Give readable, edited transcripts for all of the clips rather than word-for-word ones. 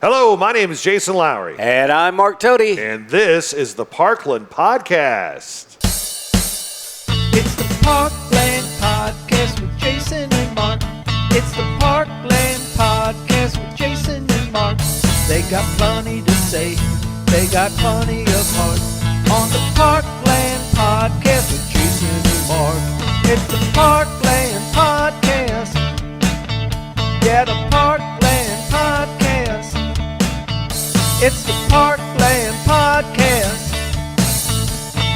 Hello, my name is Jason Lowry. And I'm Mark Tody. And this is the Parkland Podcast. It's the Parkland Podcast with Jason and Mark. It's the Parkland Podcast with Jason and Mark. They got plenty to say. They got plenty of heart. On the Parkland Podcast with Jason and Mark. It's the Parkland Podcast. Yeah, the Parkland Podcast. It's the Parkland Podcast.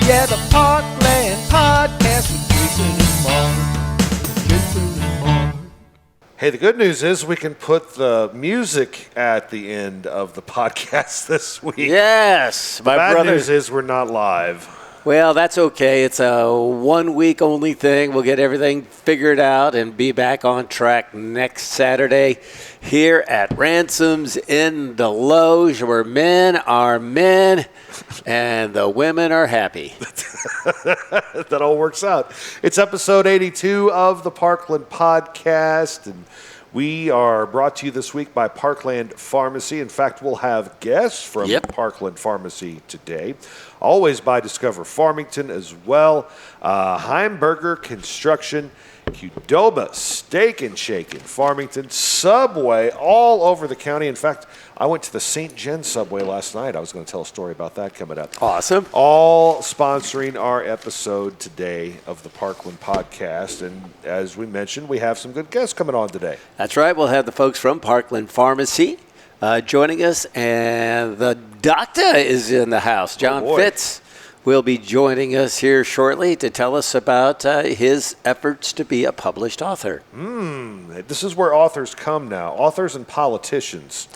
Yeah, the Parkland Podcast with Jason and Mark. Jason and Mark. Hey, the good news is we can put the music at the end of the podcast this week. Yes, my Bad brother. news is we're not live. Well, that's okay. It's a 1 week only thing. We'll get everything figured out and be back on track next Saturday here at Ransome's in Desloge, where men are men and the women are happy. That all works out. It's episode 82 of the Parkland Podcast, and we are brought to you this week by Parkland Pharmacy. In fact, we'll have guests from Parkland Pharmacy today. Always by Discover Farmington as well. Heimburger Construction, Qdoba SteaknShake in Farmington, Subway all over the county. In fact, I went to the St. John Subway last night. I was going to tell a story about that coming up. Awesome. All sponsoring our episode today of the Parkland Podcast. And as we mentioned, we have some good guests coming on today. That's right. We'll have the folks from Parkland Pharmacy joining us, and the doctor is in the house. John Fitz will be joining us here shortly to tell us about his efforts to be a published author. This is where authors come now. Authors and politicians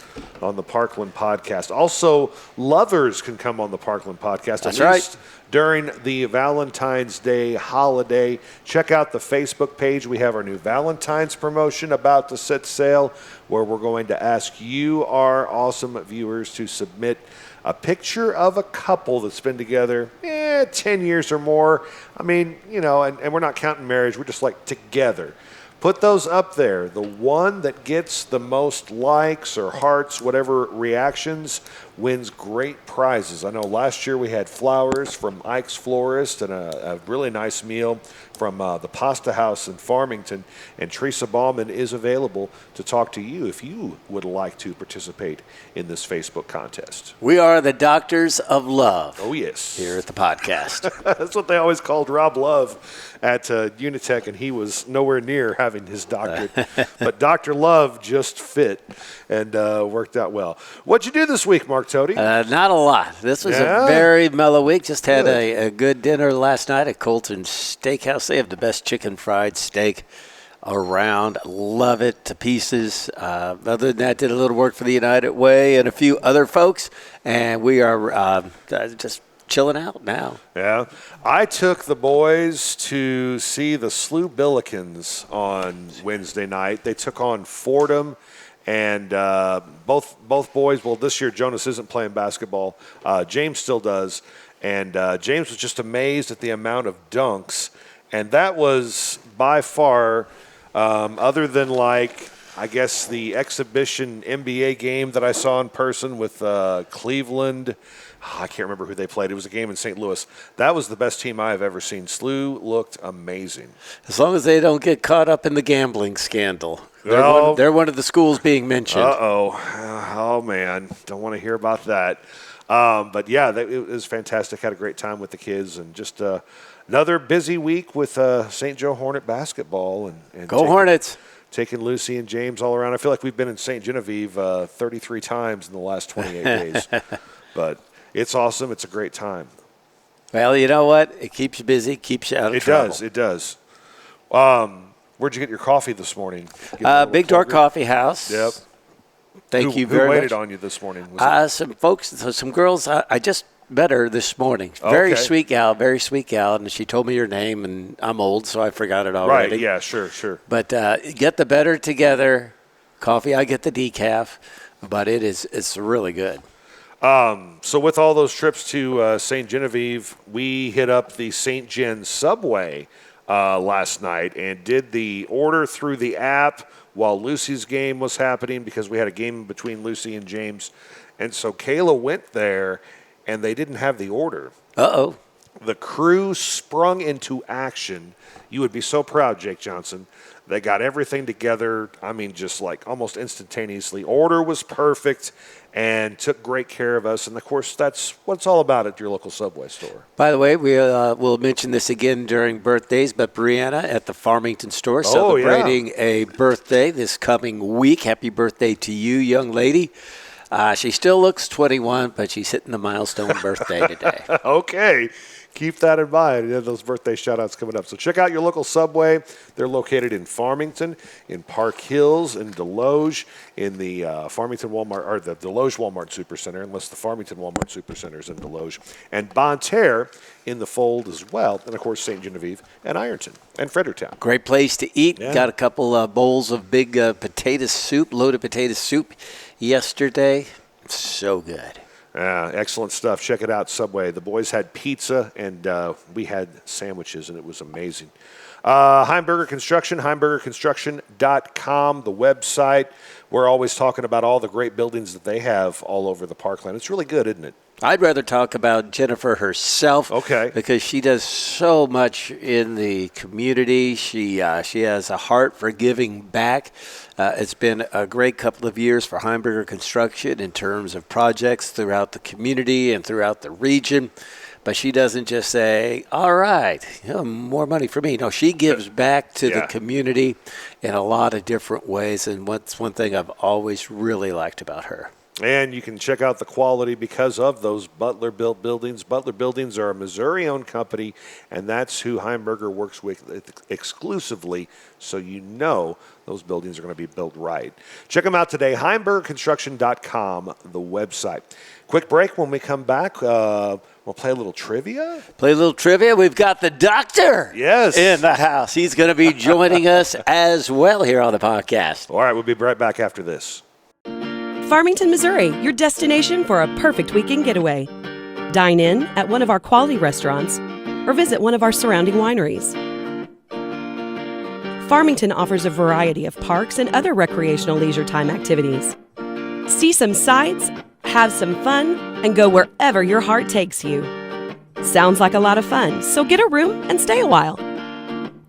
on the Parkland Podcast. Also, lovers can come on the Parkland Podcast. That's at least right. During the Valentine's Day holiday. Check out the Facebook page. We have our new Valentine's promotion about to set sail, where we're going to ask you, our awesome viewers, to submit a picture of a couple that's been together 10 years or more. I mean, you know, and we're not counting marriage. We're just like together. Put those up there. The one that gets the most likes or hearts, whatever reactions, wins great prizes. I know last year we had flowers from Ike's Florist and a really nice meal from the Pasta House in Farmington. And Teresa Ballman is available to talk to you if you would like to participate in this Facebook contest. We are the Doctors of Love. Oh, yes. Here at the podcast. That's what they always called Rob Love at Unitech, and he was nowhere near having his doctorate. But Dr. Love just fit and worked out well. What'd you do this week, Mark Tody? Not a lot. This was a very mellow week. Just had a good dinner last night at Colton's Steakhouse. They have the best chicken fried steak around. Love it to pieces. Other than that, did a little work for the United Way and a few other folks, and we are just chilling out now. Yeah. I took the boys to see the SLU Billikens on Wednesday night. They took on Fordham, and both boys, well, this year Jonas isn't playing basketball. James still does, and James was just amazed at the amount of dunks, and that was by far, other than like, I guess the exhibition NBA game that I saw in person with Cleveland. I can't remember who they played. It was a game in St. Louis. That was the best team I have ever seen. SLU looked amazing. As long as they don't get caught up in the gambling scandal. They're one of the schools being mentioned. Oh, man. Don't want to hear about that. But, yeah, it was fantastic. Had a great time with the kids, and just another busy week with St. Joe Hornet basketball. And Go Hornets. Taking Lucy and James all around. I feel like we've been in St. Genevieve 33 times in the last 28 days. But it's awesome. It's a great time. Well, you know what? It keeps you busy, keeps you out of trouble. It does. Where'd you get your coffee this morning? Big Door Coffee House. Yep. Thank you very much. Who waited on you this morning? Some folks, some girls. I just met her this morning. Very sweet gal, and she told me her name, and I'm old, so I forgot it already. Right, yeah, sure. But get the Better Together coffee. I get the decaf, but it's really good. So with all those trips to St. Genevieve, we hit up the St. Gen Subway last night and did the order through the app while Lucy's game was happening because we had a game between Lucy and James. And so Kayla went there, and they didn't have the order. Uh-oh. The crew sprung into action. You would be so proud, Jake Johnson. They got everything together, I mean, just like almost instantaneously. Order was perfect and took great care of us. And, of course, that's what it's all about at your local Subway store. By the way, we'll mention this again during birthdays, but Brianna at the Farmington store celebrating a birthday this coming week. Happy birthday to you, young lady. She still looks 21, but she's hitting the milestone birthday today. Okay. Keep that in mind. Those birthday shout-outs coming up. So check out your local Subway. They're located in Farmington, in Park Hills, in Desloge, in the Farmington Walmart, or the Desloge Walmart Supercenter, unless the Farmington Walmart Supercenter is in Desloge, and Bonne Terre in the Fold as well, and, of course, St. Genevieve and Ironton and Fredericktown. Great place to eat. Yeah. Got a couple bowls of big loaded potato soup yesterday. So good. Excellent stuff. Check it out, Subway. The boys had pizza, and we had sandwiches, and it was amazing. Heimburger Construction, heimburgerconstruction.com, the website. We're always talking about all the great buildings that they have all over the Parkland. It's really good, isn't it? I'd rather talk about Jennifer herself. Okay. Because she does so much in the community. She has a heart for giving back. It's been a great couple of years for Heimburger Construction in terms of projects throughout the community and throughout the region. But she doesn't just say, all right, more money for me. No, she gives back to the community in a lot of different ways. And what's one thing I've always really liked about her. And you can check out the quality because of those Butler-built buildings. Butler Buildings are a Missouri-owned company, and that's who Heimburger works with exclusively, so you know those buildings are going to be built right. Check them out today, heimburgerconstruction.com, the website. Quick break. When we come back, we'll play a little trivia. We've got the doctor in the house. He's going to be joining us as well here on the podcast. All right, we'll be right back after this. Farmington, Missouri, your destination for a perfect weekend getaway. Dine in at one of our quality restaurants or visit one of our surrounding wineries. Farmington offers a variety of parks and other recreational leisure time activities. See some sights, have some fun, and go wherever your heart takes you. Sounds like a lot of fun, so get a room and stay a while.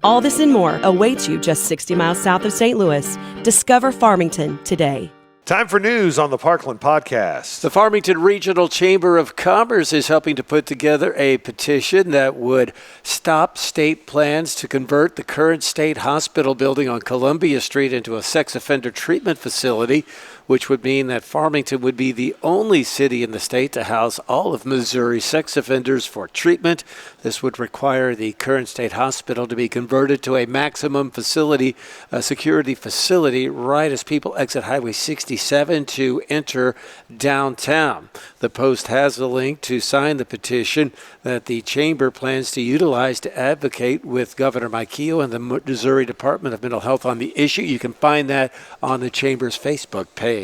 All this and more awaits you just 60 miles south of St. Louis. Discover Farmington today. Time for news on the Parkland Podcast. The Farmington Regional Chamber of Commerce is helping to put together a petition that would stop state plans to convert the current state hospital building on Columbia Street into a sex offender treatment facility, which would mean that Farmington would be the only city in the state to house all of Missouri's sex offenders for treatment. This would require the current state hospital to be converted to a maximum security facility right as people exit Highway 67 to enter downtown. The Post has a link to sign the petition that the chamber plans to utilize to advocate with Governor Mike Keogh and the Missouri Department of Mental Health on the issue. You can find that on the chamber's Facebook page.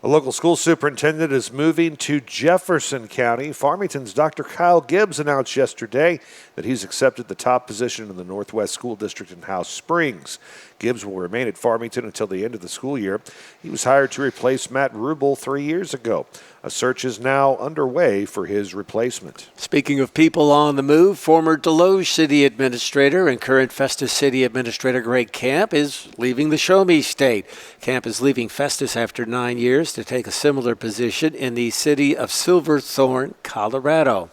A local school superintendent is moving to Jefferson County. Farmington's Dr. Kyle Gibbs announced yesterday that he's accepted the top position in the Northwest School District in House Springs. Gibbs will remain at Farmington until the end of the school year. He was hired to replace Matt Rubel 3 years ago. A search is now underway for his replacement. Speaking of people on the move, former Desloge City Administrator and current Festus City Administrator Greg Camp is leaving the Show Me State. Camp is leaving Festus after 9 years to take a similar position in the city of Silverthorne, Colorado.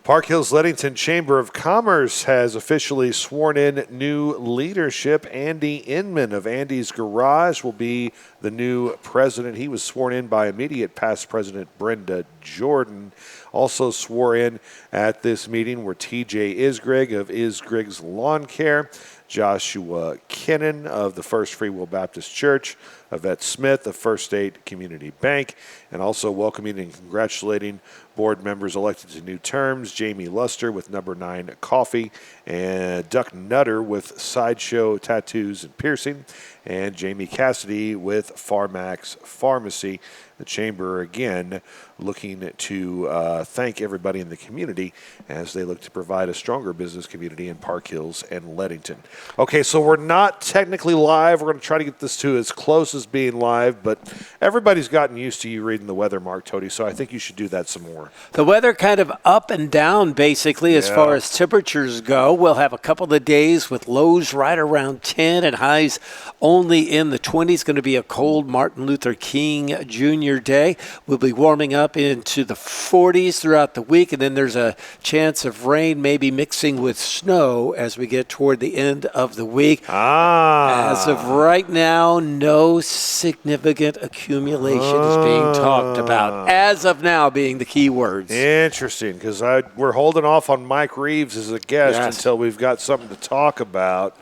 Park Hills Leadington Chamber of Commerce has officially sworn in new leadership. Andy Inman of Andy's Garage will be the new president. He was sworn in by immediate past president Brenda Jordan. Also swore in at this meeting were TJ Isgrigg of Isgrig's Lawn Care, Joshua Kinnan of the First Free Will Baptist Church, Yvette Smith of First State Community Bank, and also welcoming and congratulating board members elected to new terms, Jamie Luster with Number 9 Coffee, and Duck Nutter with Sideshow Tattoos and Piercing, and Jamie Cassidy with Pharmax Pharmacy. The Chamber, again, looking to thank everybody in the community as they look to provide a stronger business community in Park Hills and Leadington. Okay, so we're not technically live. We're going to try to get this to as close as being live, but everybody's gotten used to you reading the weather, Mark Tody, so I think you should do that some more. The weather kind of up and down, basically, as far as temperatures go. We'll have a couple of days with lows right around 10 and highs only in the 20s. Going to be a cold Martin Luther King Jr. day. We'll be warming up into the 40s throughout the week, and then there's a chance of rain maybe mixing with snow as we get toward the end of the week. As of right now, no significant accumulation is being talked about. As of now being the key words. Interesting, because we're holding off on Mike Reeves as a guest until we've got something to talk about.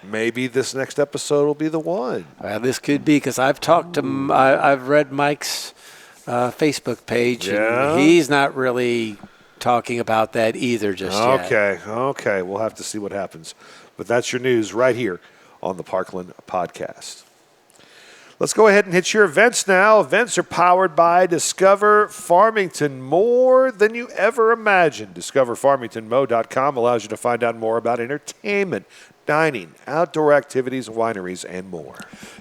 Maybe this next episode will be the one. This could be, because I've talked to I've read Mike's Facebook page, and he's not really talking about that either just yet. Okay. We'll have to see what happens. But that's your news right here on the Parkland Podcast. Let's go ahead and hit your events now. Events are powered by Discover Farmington, more than you ever imagined. DiscoverFarmingtonMo.com allows you to find out more about entertainment, dining, outdoor activities, wineries, and more.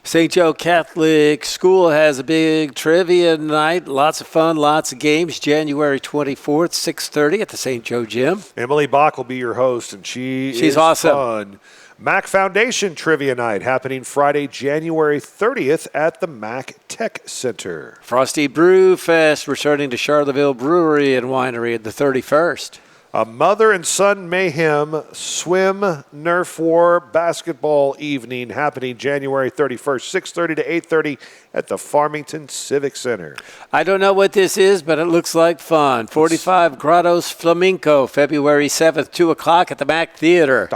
St. Joe Catholic School has a big trivia night. Lots of fun, lots of games. January 24th, 6:30 at the St. Joe Gym. Emily Bach will be your host, and she's awesome. Fun. Mac Foundation Trivia Night happening Friday, January 30th at the Mac Tech Center. Frosty Brew Fest returning to Charlottesville Brewery and Winery at the 31st. A mother and son mayhem swim Nerf war basketball evening happening January 31st, 6:30 to 8:30 at the Farmington Civic Center. I don't know what this is, but it looks like fun. 45 Grottos Flamenco, February 7th, 2 o'clock at the Mac Theater.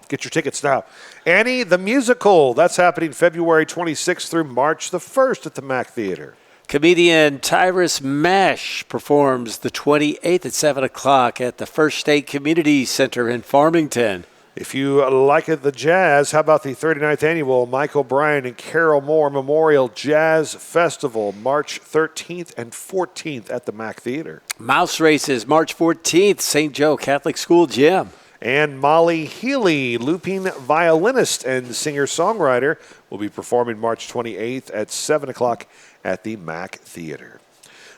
Get your tickets now. Annie the Musical, that's happening February 26th through March the 1st at the Mac Theater. Comedian Tyrus Mash performs the 28th at 7 o'clock at the First State Community Center in Farmington. If you like the jazz, how about the 39th annual Mike O'Brien and Carol Moore Memorial Jazz Festival, March 13th and 14th at the Mac Theater. Mouse Races, March 14th, St. Joe Catholic School Gym. And Molly Healy, looping violinist and singer-songwriter, will be performing March 28th at 7 o'clock at the Mac Theater.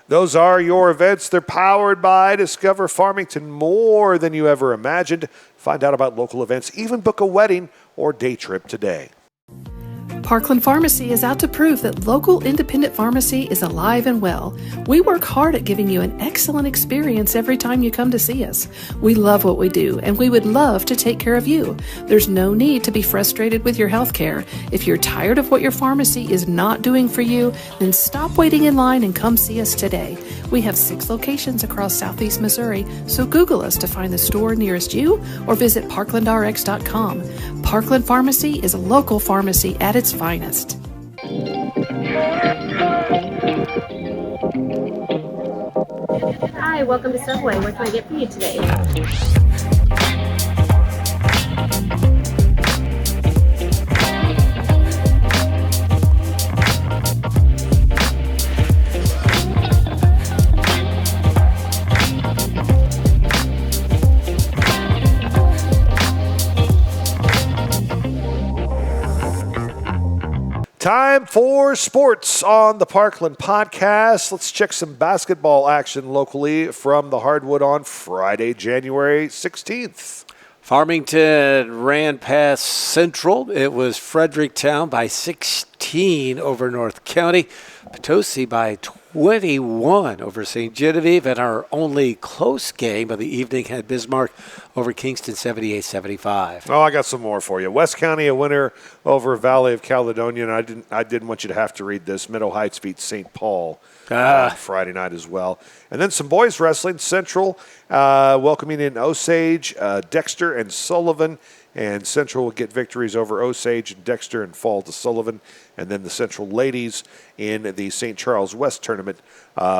Those are your events. They're powered by Discover Farmington, more than you ever imagined. Find out about local events, even book a wedding or day trip today. Parkland Pharmacy is out to prove that local independent pharmacy is alive and well. We work hard at giving you an excellent experience every time you come to see us. We love what we do, and we would love to take care of you. There's no need to be frustrated with your health care. If you're tired of what your pharmacy is not doing for you, then stop waiting in line and come see us today. We have 6 locations across Southeast Missouri, so Google us to find the store nearest you or visit parklandrx.com. Parkland Pharmacy is a local pharmacy at its finest. Hi, welcome to Subway. What can I get for you today? Time for sports on the Parkland Podcast. Let's check some basketball action locally from the hardwood on Friday, January 16th. Farmington ran past Central. It was Fredericktown by 16 over North County. Potosi by 21 over St. Genevieve. And our only close game of the evening had Bismarck over Kingston 78-75. Oh, I got some more for you. West County a winner over Valley of Caledonia. And I didn't want you to have to read this. Meadow Heights beat St. Paul Friday night as well. And then some boys wrestling. Central welcoming in Osage, Dexter, and Sullivan. And Central will get victories over Osage and Dexter and fall to Sullivan. And then the Central ladies in the St. Charles West tournament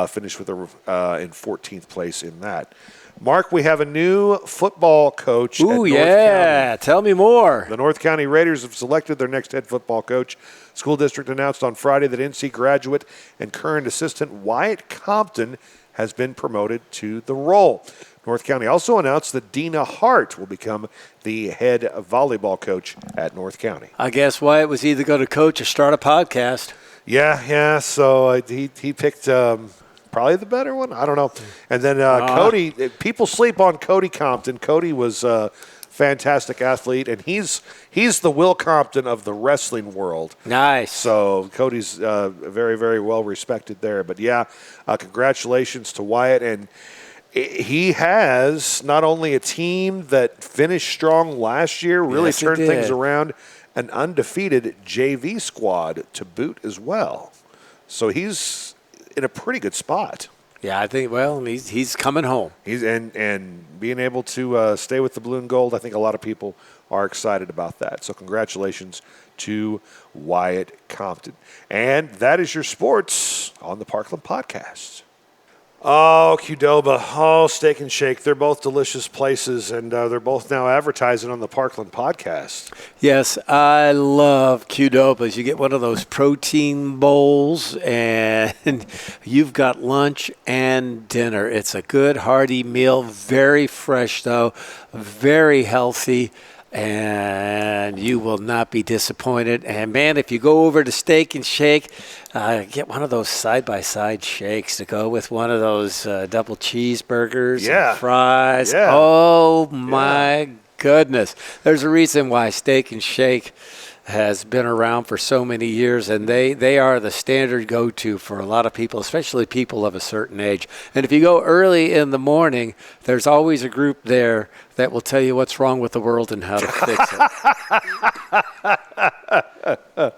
finished with in 14th place in that. Mark, we have a new football coach at North County. Tell me more. The North County Raiders have selected their next head football coach. School district announced on Friday that NC graduate and current assistant Wyatt Compton has been promoted to the role. North County also announced that Dina Hart will become the head volleyball coach at North County. I guess Wyatt was either going to coach or start a podcast. Yeah. So he picked probably the better one. I don't know. And then Cody, people sleep on Cody Compton. Cody was a fantastic athlete, and he's the Will Compton of the wrestling world. Nice. So Cody's very, very well respected there. But, congratulations to Wyatt. And he has not only a team that finished strong last year, really turned things around, an undefeated JV squad to boot as well. So he's in a pretty good spot. Yeah, I think, he's coming home. He's and being able to stay with the blue and gold, I think a lot of people are excited about that. So congratulations to Wyatt Compton. And that is your sports on the Parkland Podcast. Oh, Qdoba. Oh, Steak and Shake. They're both delicious places, and they're both now advertising on the Parkland Podcast. Yes, I love Qdoba's. You get one of those protein bowls, and you've got lunch and dinner. It's a good, hearty meal. Very fresh, though. Very healthy. And you will not be disappointed. And, man, if you go over to Steak and Shake, get one of those side-by-side shakes to go with one of those double cheeseburgers and fries. Yeah. Oh, my goodness. There's a reason why Steak and Shake has been around for so many years, and they are the standard go-to for a lot of people, especially people of a certain age. And if you go early in the morning, there's always a group there that will tell you what's wrong with the world and how to fix it.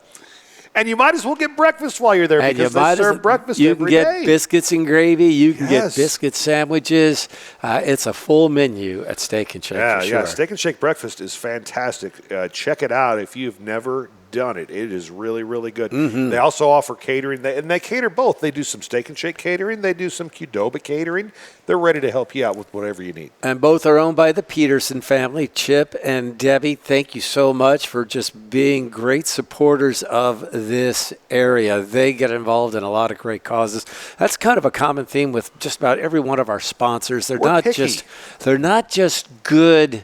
And you might as well get breakfast while you're there, because they serve breakfast every day. You can get biscuits and gravy. You can get biscuit sandwiches. It's a full menu at Steak and Shake. Yeah. Steak and Shake breakfast is fantastic. Check it out if you've never done it. It is really, really good. Mm-hmm. They also offer catering, they cater both. They do some Steak and Shake catering. They do some Qdoba catering. They're ready to help you out with whatever you need. And both are owned by the Peterson family. Chip and Debbie, thank you so much for just being great supporters of this area. They get involved in a lot of great causes. That's kind of a common theme with just about every one of our sponsors. They're not just good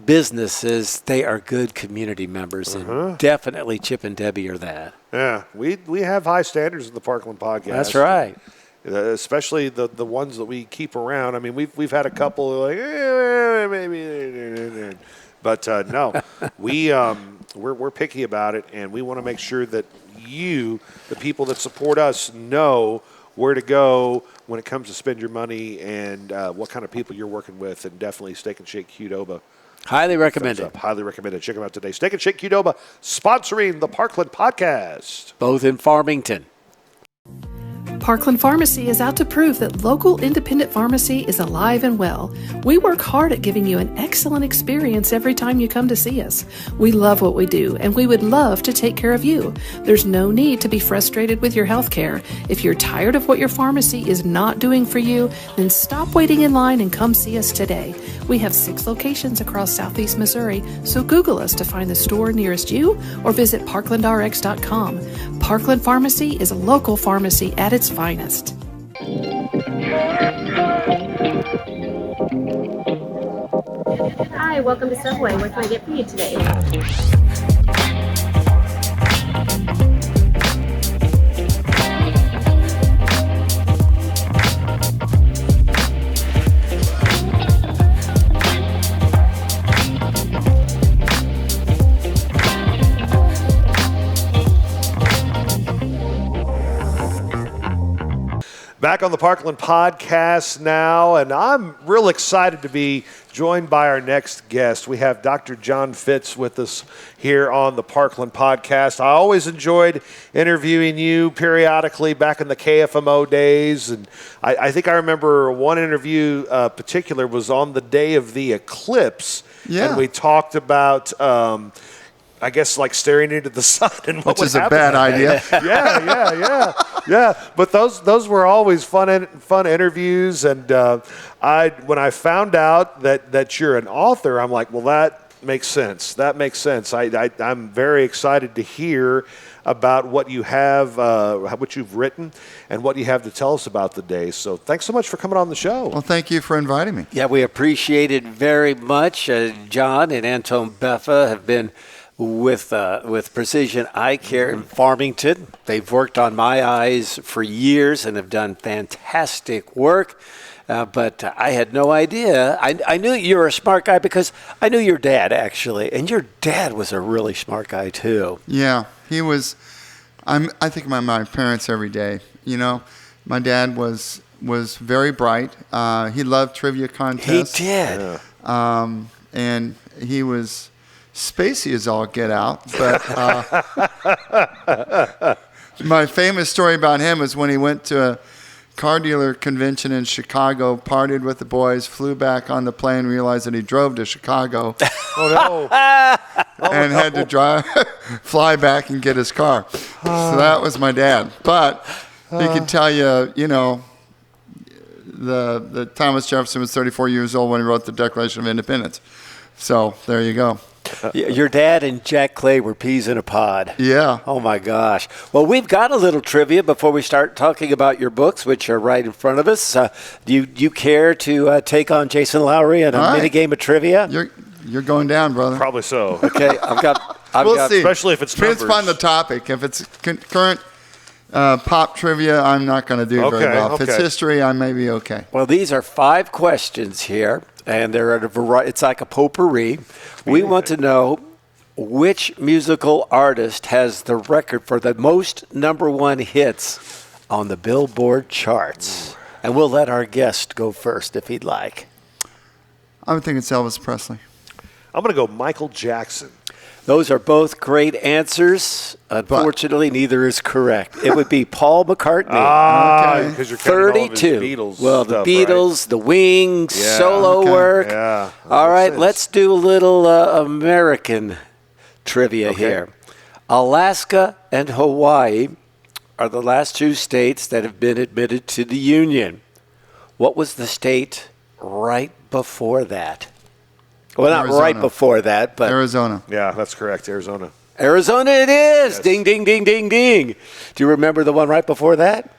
businesses, they are good community members, and definitely Chip and Debbie are that. Yeah, we have high standards in the Parkland Podcast. That's right. Especially the ones that we keep around. I mean, we've had a couple like maybe, but no, we're picky about it, and we want to make sure that you, the people that support us, know where to go when it comes to spend your money and what kind of people you're working with, and definitely Steak and Shake Qdoba. Highly recommended. Highly recommended. Check them out today. Steak and Shake Qdoba, sponsoring the Parkland Podcast. Both in Farmington. Parkland Pharmacy is out to prove that local independent pharmacy is alive and well. We work hard at giving you an excellent experience every time you come to see us. We love what we do, and we would love to take care of you. There's no need to be frustrated with your health care. If you're tired of what your pharmacy is not doing for you, then stop waiting in line and come see us today. We have 6 locations across Southeast Missouri, so Google us to find the store nearest you or visit parklandrx.com. Parkland Pharmacy is a local pharmacy at its finest. Hi, welcome to Subway. What can I get for you today? Back on the Parkland podcast now, and I'm real excited to be joined by our next guest. We have Dr. John Fitz with us here on the Parkland podcast. I always enjoyed interviewing you periodically back in the KFMO days, and I think I remember one interview particular was on the day of the eclipse, and we talked about I guess like staring into the sun and what Which is a bad idea. Yeah. But those were always fun interviews, and when I found out that you're an author, I'm like, well, that makes sense. I'm very excited to hear about what you have, what you've written, and what you have to tell us about the day. So thanks so much for coming on the show. Well, thank you for inviting me. Yeah, we appreciate it very much. John and Anton Beffa have been with Precision Eye Care in Farmington. They've worked on my eyes for years and have done fantastic work. But I had no idea. I knew you were a smart guy because I knew your dad, actually. And your dad was a really smart guy, too. Yeah, he was. I think about my parents every day. You know, my dad was very bright. He loved trivia contests. He did. And he was spacey as all get out. But my famous story about him is when he went to a car dealer convention in Chicago, partied with the boys, flew back on the plane, realized that he drove to Chicago. And had to fly back and get his car. So that was my dad. But he could tell you, the Thomas Jefferson was 34 years old when he wrote the Declaration of Independence. So there you go. Your dad and Jack Clay were peas in a pod. Yeah. Oh, my gosh. Well, we've got a little trivia before we start talking about your books, which are right in front of us. Do you care to take on Jason Lowry in a mini game of trivia? You're going down, brother. Probably so. Okay, We'll see. Especially if it's depends numbers. upon the topic. If it's current pop trivia, I'm not going to do very well. If it's history, I may be okay. Well, these are 5 questions here, and they're at a variety. It's like a potpourri. We want to know which musical artist has the record for the most #1 hits on the Billboard charts. And we'll let our guest go first if he'd like. I would think it's Elvis Presley. I'm going to go Michael Jackson. Those are both great answers. Unfortunately, neither is correct. It would be Paul McCartney. Because you're counting all of his 32. Beatles Well, the stuff, Beatles, the Wings, solo work. Yeah. All right, let's do a little American trivia here. Alaska and Hawaii are the last 2 states that have been admitted to the Union. What was the state right before that? Well, not Arizona. right before that, but Arizona. Yeah, that's correct. Arizona. Arizona it is. Yes. Ding, ding, ding, ding, ding. Do you remember the one right before that?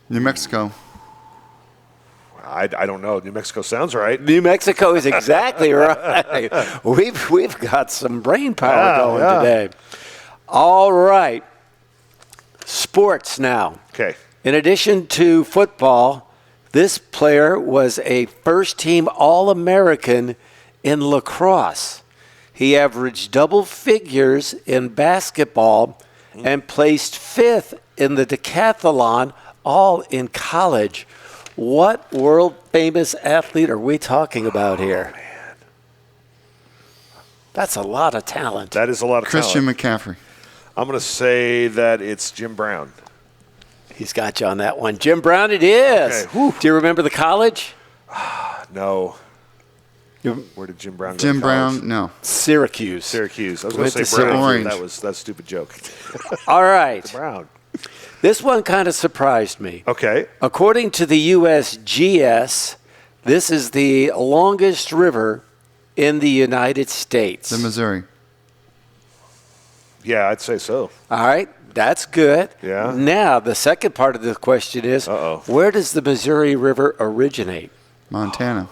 New Mexico. I don't know. New Mexico sounds right. New Mexico is exactly right. We've got some brain power going today. All right. Sports now. Okay. In addition to football, this player was a first-team All-American in lacrosse. He averaged double figures in basketball and placed 5th in the decathlon, all in college. What world-famous athlete are we talking about here? Man. That's a lot of talent. That is a lot of Christian talent. McCaffrey. I'm going to say that it's Jim Brown. He's got you on that one. Jim Brown it is. Okay. Do you remember the college? No. Where did Jim Brown go? Jim to college? Brown, no. Syracuse. Syracuse. I was going Went to to say Brown. Syracuse. That stupid joke. All right. Brown. This one kind of surprised me. Okay. According to the USGS, this is the longest river in the United States. The Missouri. Yeah, I'd say so. All right. That's good. Yeah. Now, the second part of the question is, where does the Missouri River originate? Montana.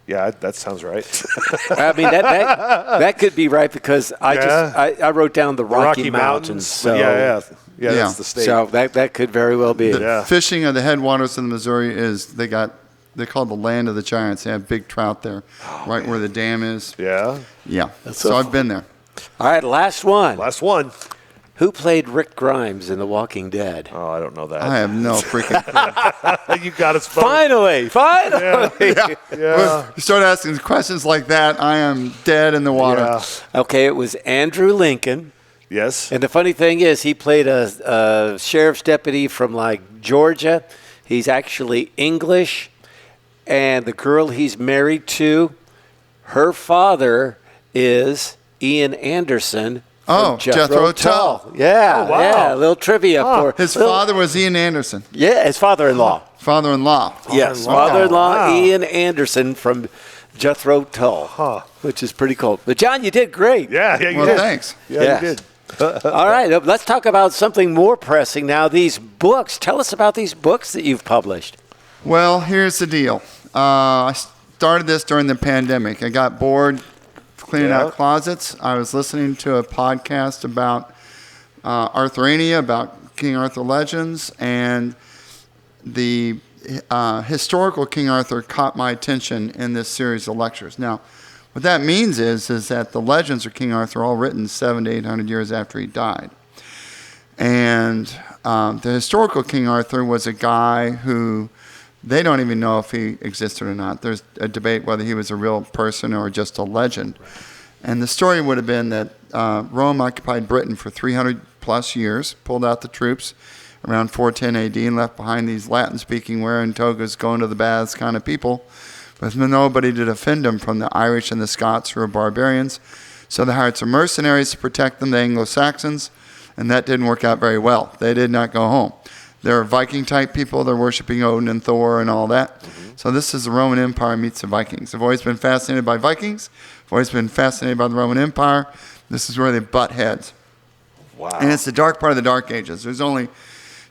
Yeah, that sounds right. I mean, that could be right because I wrote down the Rocky Mountains. So, Yeah, that's the state. So that could very well be it. Yeah. Fishing of the headwaters of the Missouri they call it the land of the giants. They have big trout there, right where the dam is. Yeah. Yeah. So I've been there. All right, last one. Last one. Who played Rick Grimes in The Walking Dead? Oh, I don't know that. I have no freaking clue. You got us both. Finally. You start asking questions like that, I am dead in the water. Yeah. Okay, it was Andrew Lincoln. Yes. And the funny thing is, he played a sheriff's deputy from, like, Georgia. He's actually English. And the girl he's married to, her father is Ian Anderson. Oh, Jethro Tull. Yeah, Oh, wow. yeah. A little trivia for His father was Ian Anderson. Yeah, his father-in-law. Father-in-law. Yes, Father-in-law. father-in-law Wow. Ian Anderson from Jethro Tull, which is pretty cool. But John, you did great. Yeah, you Well, did. thanks. Yeah, Yes. you did. All right, let's talk about something more pressing now. These books. Tell us about these books that you've published. Well, here's the deal. I started this during the pandemic. I got bored cleaning out closets. I was listening to a podcast about Arthurania, about King Arthur legends, and the historical King Arthur caught my attention in this series of lectures. Now, what that means is that the legends of King Arthur are all written 700 to 800 years after he died. And the historical King Arthur was a guy who they don't even know if he existed or not. There's a debate whether he was a real person or just a legend. And the story would have been that Rome occupied Britain for 300 plus years, pulled out the troops around 410 AD and left behind these Latin-speaking, wearing togas, going to the baths kind of people, with nobody to defend them from the Irish and the Scots, who were barbarians. So they hired some mercenaries to protect them, the Anglo-Saxons, and that didn't work out very well. They did not go home. They're Viking-type people. They're worshiping Odin and Thor and all that. So this is the Roman Empire meets the Vikings. I've always been fascinated by Vikings. I've always been fascinated by the Roman Empire. This is where they butt heads. Wow. And it's the dark part of the Dark Ages. There's only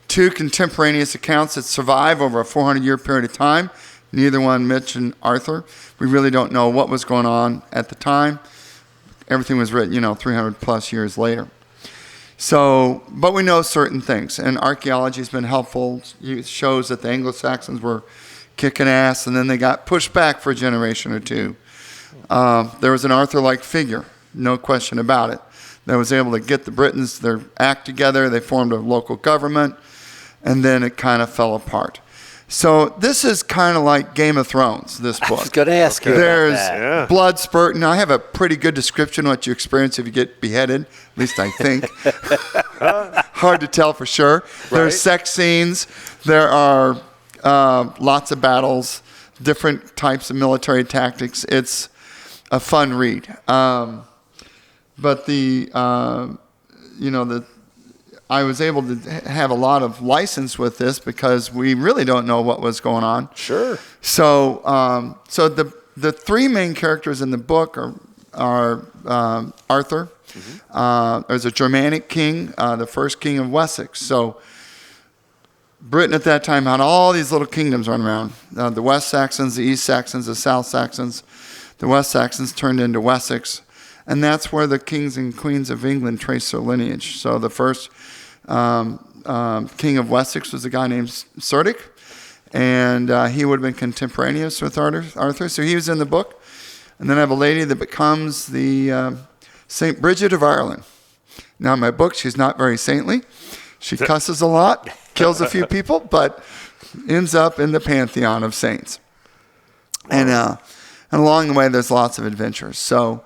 2 contemporaneous accounts that survive over a 400-year period of time. Neither one mentioned Arthur. We really don't know what was going on at the time. Everything was written, 300 plus years later. So, but we know certain things, and archaeology has been helpful. It shows that the Anglo-Saxons were kicking ass, and then they got pushed back for a generation or two. There was an Arthur-like figure, no question about it, that was able to get the Britons their act together. They formed a local government, and then it kind of fell apart. So this is kind of like Game of Thrones, this book. I was going to ask you There's about that. Yeah. blood spurting. I have a pretty good description of what you experience if you get beheaded, at least I think. Hard to tell for sure. There's sex scenes. There are lots of battles, different types of military tactics. It's a fun read. But I was able to have a lot of license with this because we really don't know what was going on. Sure. So, the 3 main characters in the book are Arthur. There's a Germanic king, the first king of Wessex. So, Britain at that time had all these little kingdoms running around. The West Saxons, the East Saxons, the South Saxons. The West Saxons turned into Wessex. And that's where the kings and queens of England trace their lineage. So the first king of Wessex was a guy named Cerdic, and he would have been contemporaneous with Arthur. So he was in the book. And then I have a lady that becomes the St. Bridget of Ireland. Now, in my book, she's not very saintly. She cusses a lot, kills a few people, but ends up in the pantheon of saints. And along the way, there's lots of adventures. So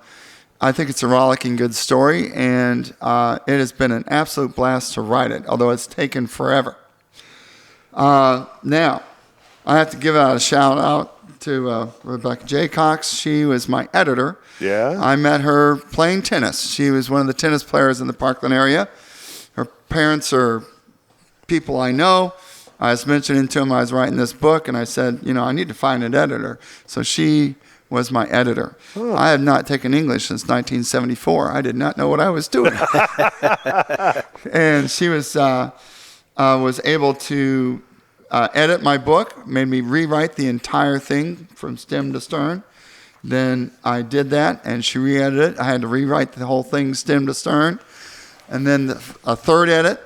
I think it's a rollicking good story, and it has been an absolute blast to write it, although it's taken forever. Now, I have to give out a shout-out to Rebecca J. Cox. She was my editor. Yeah. I met her playing tennis. She was one of the tennis players in the Parkland area. Her parents are people I know. I was mentioning to them I was writing this book, and I said, I need to find an editor. So she was my editor. I had not taken English since 1974. I did not know what I was doing. And she was able to edit my book, made me rewrite the entire thing from stem to stern. Then I did that, and she re-edited it. I had to rewrite the whole thing stem to stern. And then a third edit,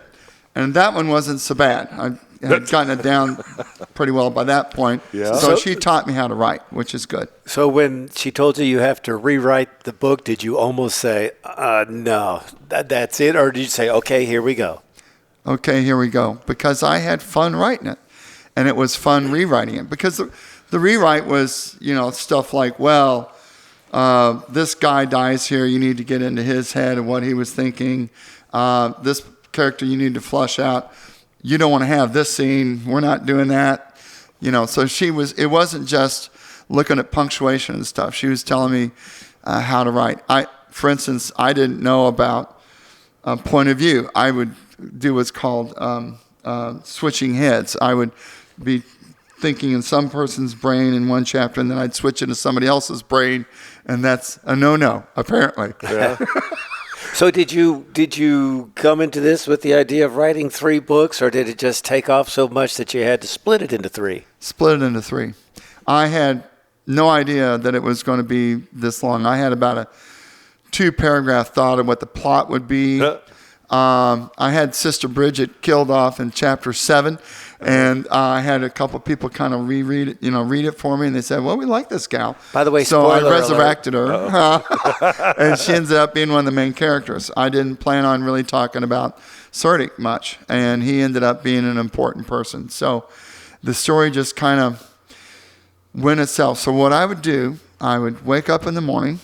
and that one wasn't so bad. had gotten it down pretty well by that point. Yeah. So she taught me how to write, which is good. So when she told you have to rewrite the book, did you almost say, no, that's it? Or did you say, okay, here we go? Okay, here we go. Because I had fun writing it. And it was fun rewriting it. Because the rewrite was, stuff like, well, this guy dies here. You need to get into his head and what he was thinking. This character you need to flush out. You don't want to have this scene. We're not doing that. So it wasn't just looking at punctuation and stuff. She was telling me how to write. For instance, I didn't know about point of view. I would do what's called switching heads. I would be thinking in some person's brain in one chapter, and then I'd switch into somebody else's brain, and that's a no-no, apparently. Yeah. So did you come into this with the idea of writing 3 books, or did it just take off so much that you had to split it into 3? Split it into 3. I had no idea that it was going to be this long. I had about a 2-paragraph thought of what the plot would be. I had Sister Bridget killed off in chapter 7, and I had a couple people kind of read it for me, and they said, well, we like this gal. By the way, so I spoiler resurrected her, and she ended up being one of the main characters. I didn't plan on really talking about Surdic much, and he ended up being an important person. So the story just kind of went itself. So what I would do, I would wake up in the morning,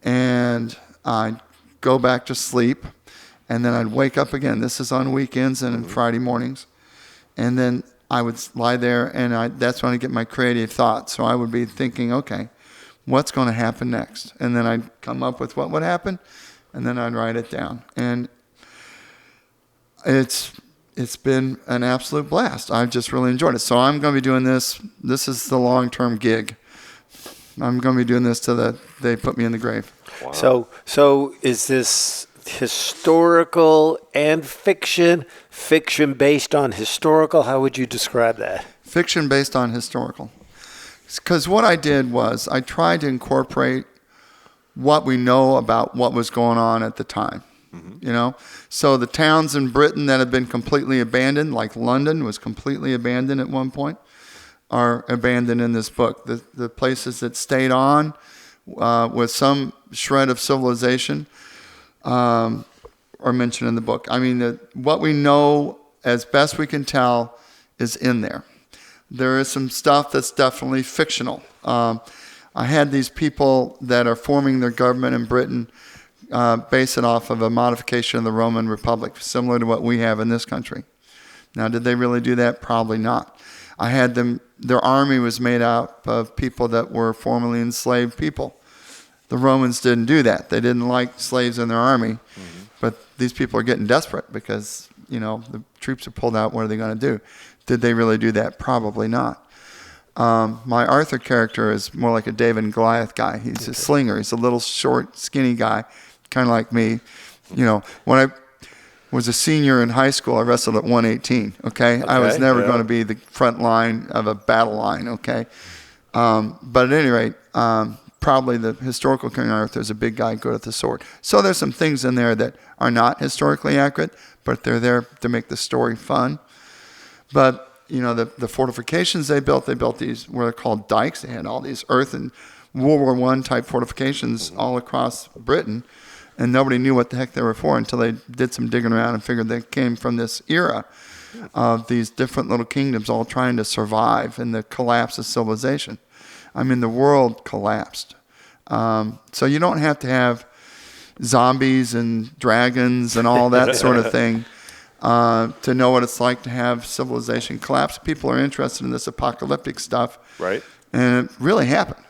and I'd go back to sleep, and then I'd wake up again. This is on weekends and Friday mornings. And then I would lie there, and that's when I get my creative thoughts. So I would be thinking, okay, what's going to happen next? And then I'd come up with what would happen, and then I'd write it down. And it's been an absolute blast. I've just really enjoyed it. So I'm going to be doing this. This is the long-term gig. I'm going to be doing this till they put me in the grave. Wow. So is this historical and fiction based on historical? How would you describe that? Fiction based on historical. Because what I did was I tried to incorporate what we know about what was going on at the time. Mm-hmm. So the towns in Britain that have been completely abandoned, like London was completely abandoned at one point, are abandoned in this book. The places that stayed on with some shred of civilization are mentioned in the book. I mean, what we know as best we can tell is in there. There is some stuff that's definitely fictional. I had these people that are forming their government in Britain base it off of a modification of the Roman Republic, similar to what we have in this country. Now, did they really do that? Probably not. I had them, their army was made up of people that were formerly enslaved people. The Romans didn't do that. They didn't like slaves in their army. Mm-hmm. But these people are getting desperate because, the troops are pulled out. What are they going to do? Did they really do that? Probably not. My Arthur character is more like a David and Goliath guy. He's a slinger. He's a little short, skinny guy, kind of like me. When I was a senior in high school, I wrestled at 118, okay? I was never going to be the front line of a battle line, okay? But at any rate, probably the historical King Arthur is a big guy good at the sword. So there's some things in there that are not historically accurate, but they're there to make the story fun. But, the fortifications they built these, what are called dikes. They had all these earth and World War I type fortifications all across Britain, and nobody knew what the heck they were for until they did some digging around and figured they came from this era of these different little kingdoms all trying to survive in the collapse of civilization. I mean, the world collapsed. So you don't have to have zombies and dragons and all that sort of thing to know what it's like to have civilization collapse. People are interested in this apocalyptic stuff. Right. And it really happened.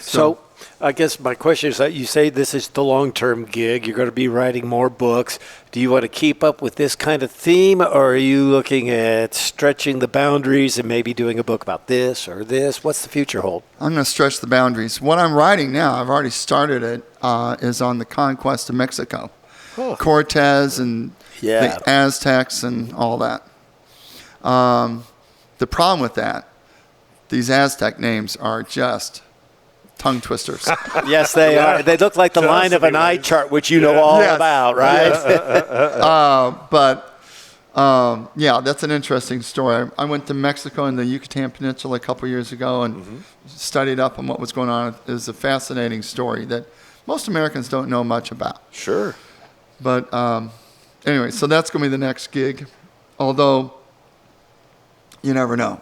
So I guess my question is that you say this is the long-term gig. You're going to be writing more books. Do you want to keep up with this kind of theme, or are you looking at stretching the boundaries and maybe doing a book about this or this? What's the future hold? I'm going to stretch the boundaries. What I'm writing now, I've already started it, is on the conquest of Mexico. Oh. Cortez and the Aztecs and all that. The problem with that, these Aztec names are just tongue twisters. Yes, they are. They look like the line of an eye chart, which you know all about, right? But Yeah, that's an interesting story. I went to Mexico and the Yucatan Peninsula a couple years ago and studied up on what was going on. It was a fascinating story that most Americans don't know much about. Sure. But anyway, so that's going to be the next gig. Although, you never know.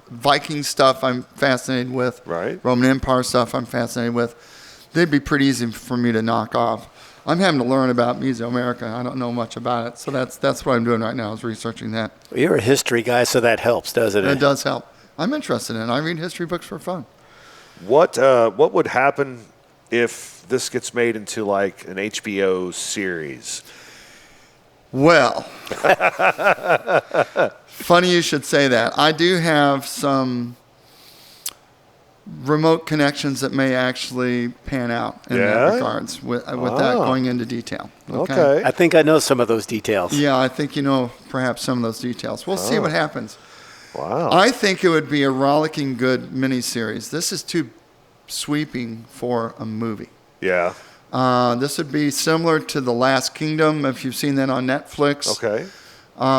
Viking stuff I'm fascinated with. Right. Roman Empire stuff I'm fascinated with. They'd be pretty easy for me to knock off. I'm having to learn about Mesoamerica. I don't know much about it. So that's what I'm doing right now is researching that. Well, you're a history guy, so that helps, doesn't it? It does help. I'm interested in it. I read history books for fun. What would happen if this gets made into like an HBO series? Well, funny you should say that. I do have some remote connections that may actually pan out in that regards without going into detail. Okay. I think I know some of those details. Yeah, I think you know perhaps some of those details. We'll see what happens. Wow. I think it would be a rollicking good miniseries. This is too sweeping for a movie. Yeah. This would be similar to The Last Kingdom, if you've seen that on Netflix. Okay.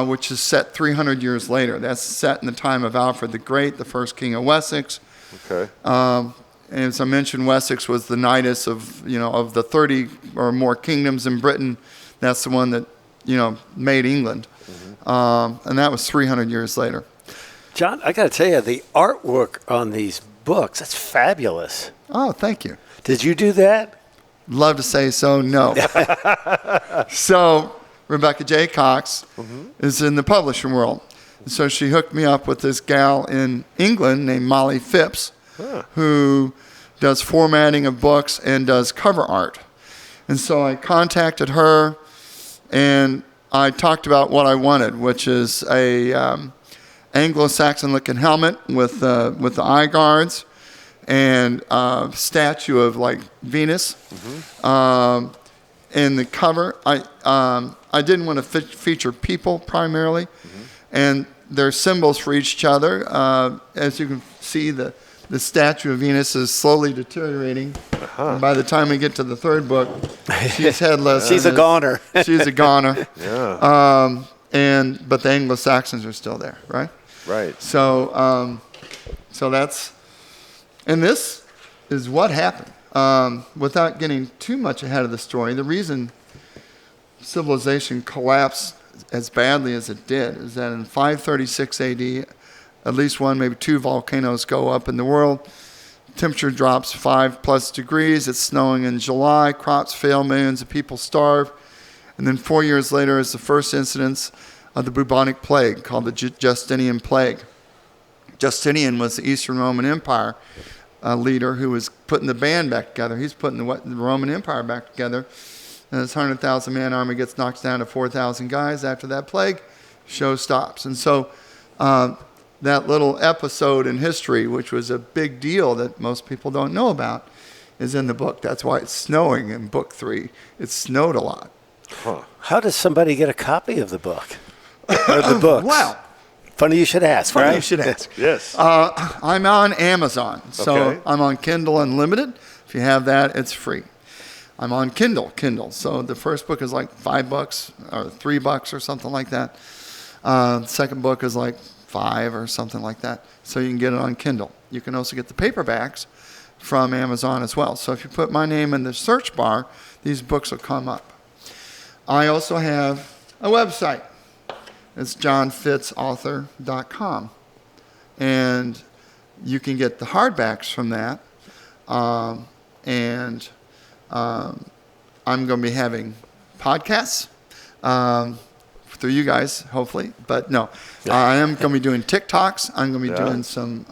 Which is set 300 years later. That's set in the time of Alfred the Great, the first king of Wessex. Okay. And as I mentioned, Wessex was the nidus of the 30 or more kingdoms in Britain. That's the one that made England, and that was 300 years later. John, I got to tell you, the artwork on these books, that's fabulous. Oh, thank you. Did you do that? Love to say so. No. So Rebecca J. Cox is in the publishing world. So she hooked me up with this gal in England named Molly Phipps, who does formatting of books and does cover art. And so I contacted her, and I talked about what I wanted, which is a Anglo-Saxon-looking helmet with the eye guards and a statue of like Venus. In the cover, I didn't want to feature people primarily. And there's symbols for each other. As you can see, the statue of Venus is slowly deteriorating. And by the time we get to the third book, she's headless. She's a goner. She's a goner. Yeah. But the Anglo-Saxons are still there, right? Right. So that's, and this is what happened. Without getting too much ahead of the story, the reason civilization collapsed as badly as it did is that in 536 AD, at least one, maybe two volcanoes go up in the world. Temperature drops 5+ degrees. It's snowing in July. Crops fail. Millions of people starve. And then 4 years later is the first incidence of the bubonic plague called the Justinian plague. Justinian was the Eastern Roman Empire leader who was putting the band back together. He's putting the Roman Empire back together. And this 100,000-man army gets knocked down to 4,000 guys after that plague. Show stops. And so that little episode in history, which was a big deal that most people don't know about, is in the book. That's why it's snowing in book 3. It snowed a lot. Huh. How does somebody get a copy of the book? Or the books? Wow. Funny you should ask, Funny right? you should ask. Yes. I'm on Amazon. So Okay. I'm on Kindle Unlimited. If you have that, it's free. I'm on Kindle. So the first book is like $5 or $3 or something like that. The second book is like $5 or something like that. So you can get it on Kindle. You can also get the paperbacks from Amazon as well. So if you put my name in the search bar, these books will come up. I also have a website. It's johnfitzauthor.com. And you can get the hardbacks from that. I'm going to be having podcasts through you guys, hopefully. But no, I am going to be doing TikToks. I'm going to be doing some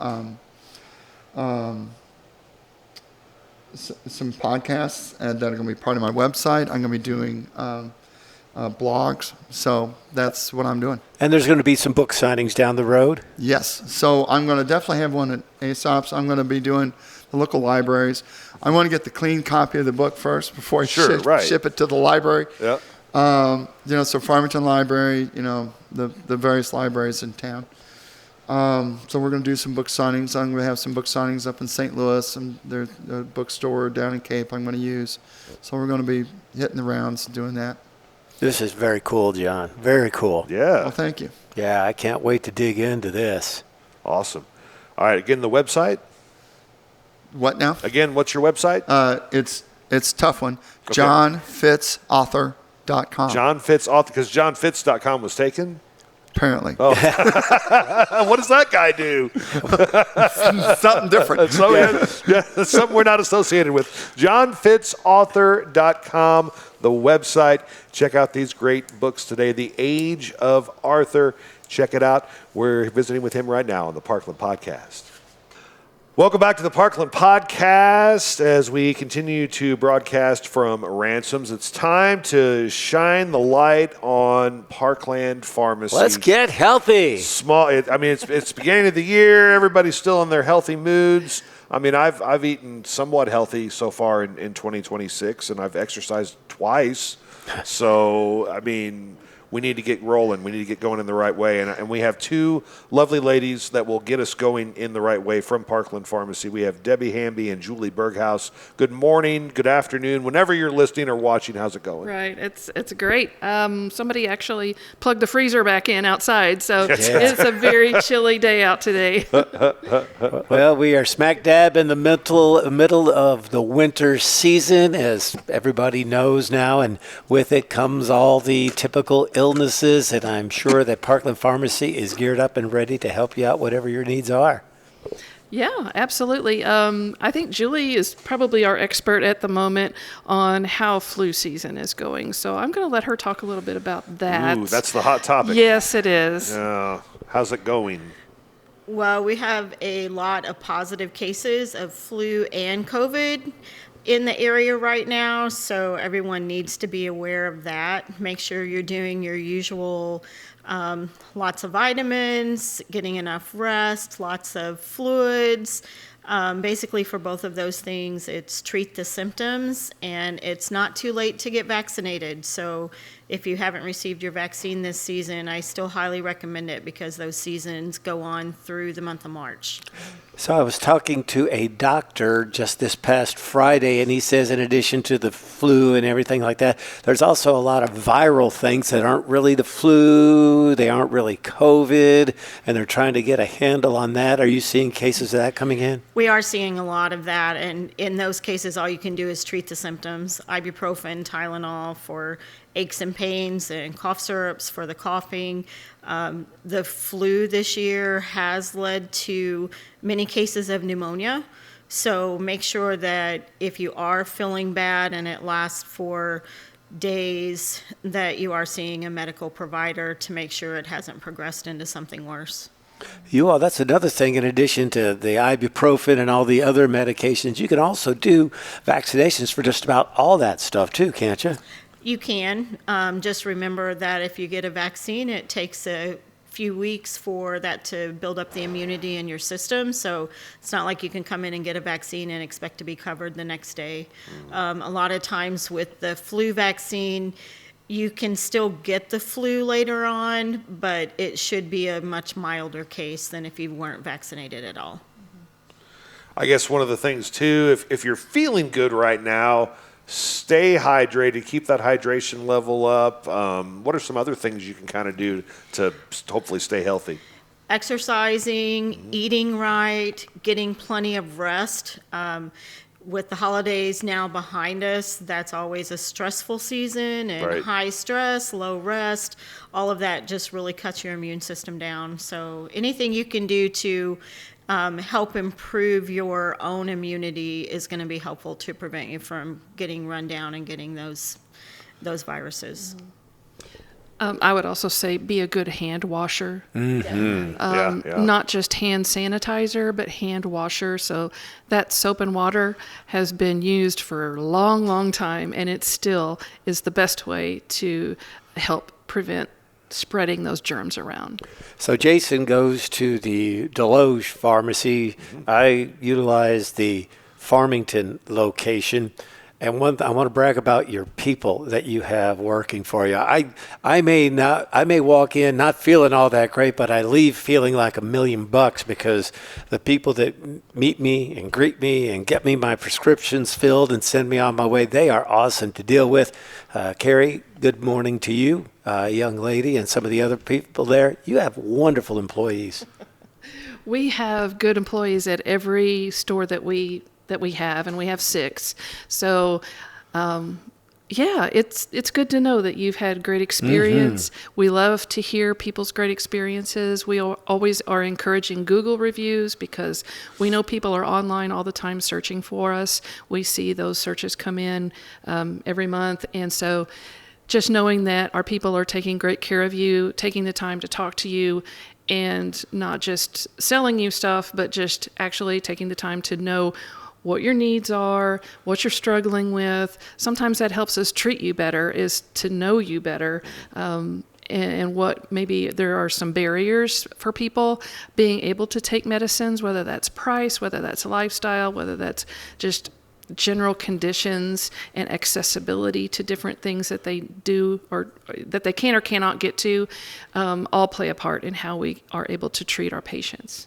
podcasts that are going to be part of my website. I'm going to be doing blogs. So that's what I'm doing. And there's going to be some book signings down the road? Yes. So I'm going to definitely have one at Aesop's. I'm going to be doing the local libraries. I want to get the clean copy of the book first before I ship it to the library. Yeah. So Farmington Library, the various libraries in town. So we're going to do some book signings. I'm going to have some book signings up in St. Louis, and there's a bookstore down in Cape I'm going to use. So we're going to be hitting the rounds doing that. This is very cool, John. Very cool. Yeah. Well, thank you. Yeah, I can't wait to dig into this. Awesome. All right. Again, the website. What now? Again, what's your website? It's a tough one. Okay. JohnFitzAuthor.com. John Fitz author, because JohnFitz.com was taken. Apparently. Oh. What does that guy do? Something different. So, yeah, something we're not associated with. JohnFitzAuthor.com, the website. Check out these great books today. The Age of Arthur. Check it out. We're visiting with him right now on the Parkland Podcast. Welcome back to the Parkland Podcast as we continue to broadcast from Ransome's. It's time to shine the light on Parkland Pharmacy. Let's get healthy. It's beginning of the year. Everybody's still in their healthy moods. I mean, I've eaten somewhat healthy so far in 2026, and I've exercised twice. So, I mean, we need to get rolling. We need to get going in the right way. And we have two lovely ladies that will get us going in the right way from Parkland Pharmacy. We have Debbie Hamby and Julie Berghaus. Good morning, good afternoon. Whenever you're listening or watching, how's it going? Right. It's great. Somebody actually plugged the freezer back in outside, so it's a very chilly day out today. Well, we are smack dab in the middle of the winter season, as everybody knows now, and with it comes all the typical illnesses, and I'm sure that Parkland Pharmacy is geared up and ready to help you out whatever your needs are. Yeah, absolutely. I think Julie is probably our expert at the moment on how flu season is going, so I'm going to let her talk a little bit about that. Ooh, that's the hot topic. Yes, it is. How's it going? Well, we have a lot of positive cases of flu and COVID in the area right now, so everyone needs to be aware of that. Make sure you're doing your usual lots of vitamins, getting enough rest, lots of fluids. Basically, for both of those things, it's treat the symptoms, and it's not too late to get vaccinated. So if you haven't received your vaccine this season, I still highly recommend it because those seasons go on through the month of March. So I was talking to a doctor just this past Friday, and he says in addition to the flu and everything like that, there's also a lot of viral things that aren't really the flu, they aren't really COVID, and they're trying to get a handle on that. Are you seeing cases of that coming in? We are seeing a lot of that, and in those cases, all you can do is treat the symptoms. Ibuprofen, Tylenol for aches and pains, and cough syrups for the coughing. The flu this year has led to many cases of pneumonia. So make sure that if you are feeling bad and it lasts for days, that you are seeing a medical provider to make sure it hasn't progressed into something worse. That's another thing. In addition to the ibuprofen and all the other medications, you can also do vaccinations for just about all that stuff too, can't you? You can. Just remember that if you get a vaccine, it takes a few weeks for that to build up the immunity in your system. So it's not like you can come in and get a vaccine and expect to be covered the next day. A lot of times with the flu vaccine, you can still get the flu later on, but it should be a much milder case than if you weren't vaccinated at all. I guess one of the things too, if you're feeling good right now, stay hydrated, keep that hydration level up. What are some other things you can kind of do to hopefully stay healthy? Exercising, eating right, getting plenty of rest. With the holidays now behind us, that's always a stressful season, and Right. High stress, low rest, all of that just really cuts your immune system down. So anything you can do to help improve your own immunity is going to be helpful to prevent you from getting run down and getting those viruses. I would also say be a good hand washer. Yeah. Not just hand sanitizer, but hand washer. So that soap and water has been used for a long, long time, and it still is the best way to help prevent spreading those germs around. So Jason goes to the Desloge pharmacy. I utilize the Farmington location. And I want to brag about your people that you have working for you. I may walk in not feeling all that great, but I leave feeling like $1 million because the people that meet me and greet me and get me my prescriptions filled and send me on my way, they are awesome to deal with. Carrie, good morning to you, young lady, and some of the other people there. You have wonderful employees. We have good employees at every store that we have, and we have 6. So, it's good to know that you've had great experience. Mm-hmm. We love to hear people's great experiences. We always are encouraging Google reviews because we know people are online all the time searching for us. We see those searches come in every month, and so just knowing that our people are taking great care of you, taking the time to talk to you, and not just selling you stuff, but just actually taking the time to know what your needs are, what you're struggling with. Sometimes that helps us treat you better, is to know you better, and what maybe there are some barriers for people being able to take medicines, whether that's price, whether that's lifestyle, whether that's just general conditions and accessibility to different things that they do or that they can or cannot get to, all play a part in how we are able to treat our patients.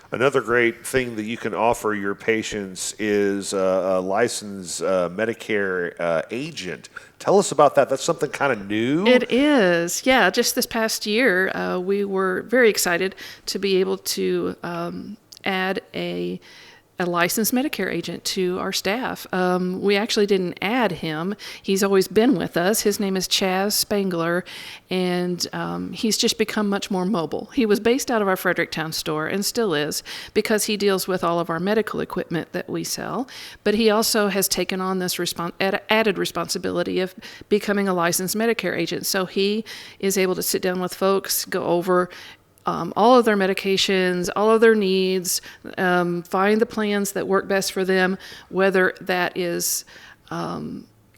Another great thing that you can offer your patients is a licensed Medicare agent. Tell us about that. That's something kind of new. It is. Yeah, just this past year, we were very excited to be able to add a licensed Medicare agent to our staff. We actually didn't add him. He's always been with us. His name is Chaz Spangler, and he's just become much more mobile. He was based out of our Fredericktown store and still is because he deals with all of our medical equipment that we sell, but he also has taken on this added responsibility of becoming a licensed Medicare agent. So he is able to sit down with folks, go over all of their medications, all of their needs, find the plans that work best for them, whether that is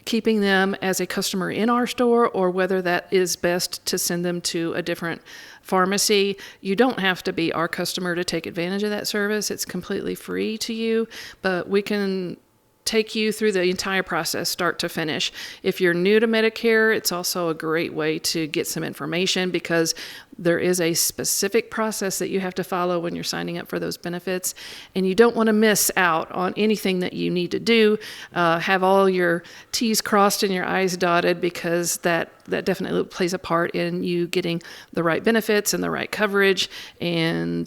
keeping them as a customer in our store or whether that is best to send them to a different pharmacy. You don't have to be our customer to take advantage of that service. It's completely free to you, but we can take you through the entire process, start to finish. If you're new to Medicare, it's also a great way to get some information because there is a specific process that you have to follow when you're signing up for those benefits, and you don't want to miss out on anything that you need to do. Have all your T's crossed and your I's dotted because that definitely plays a part in you getting the right benefits and the right coverage. And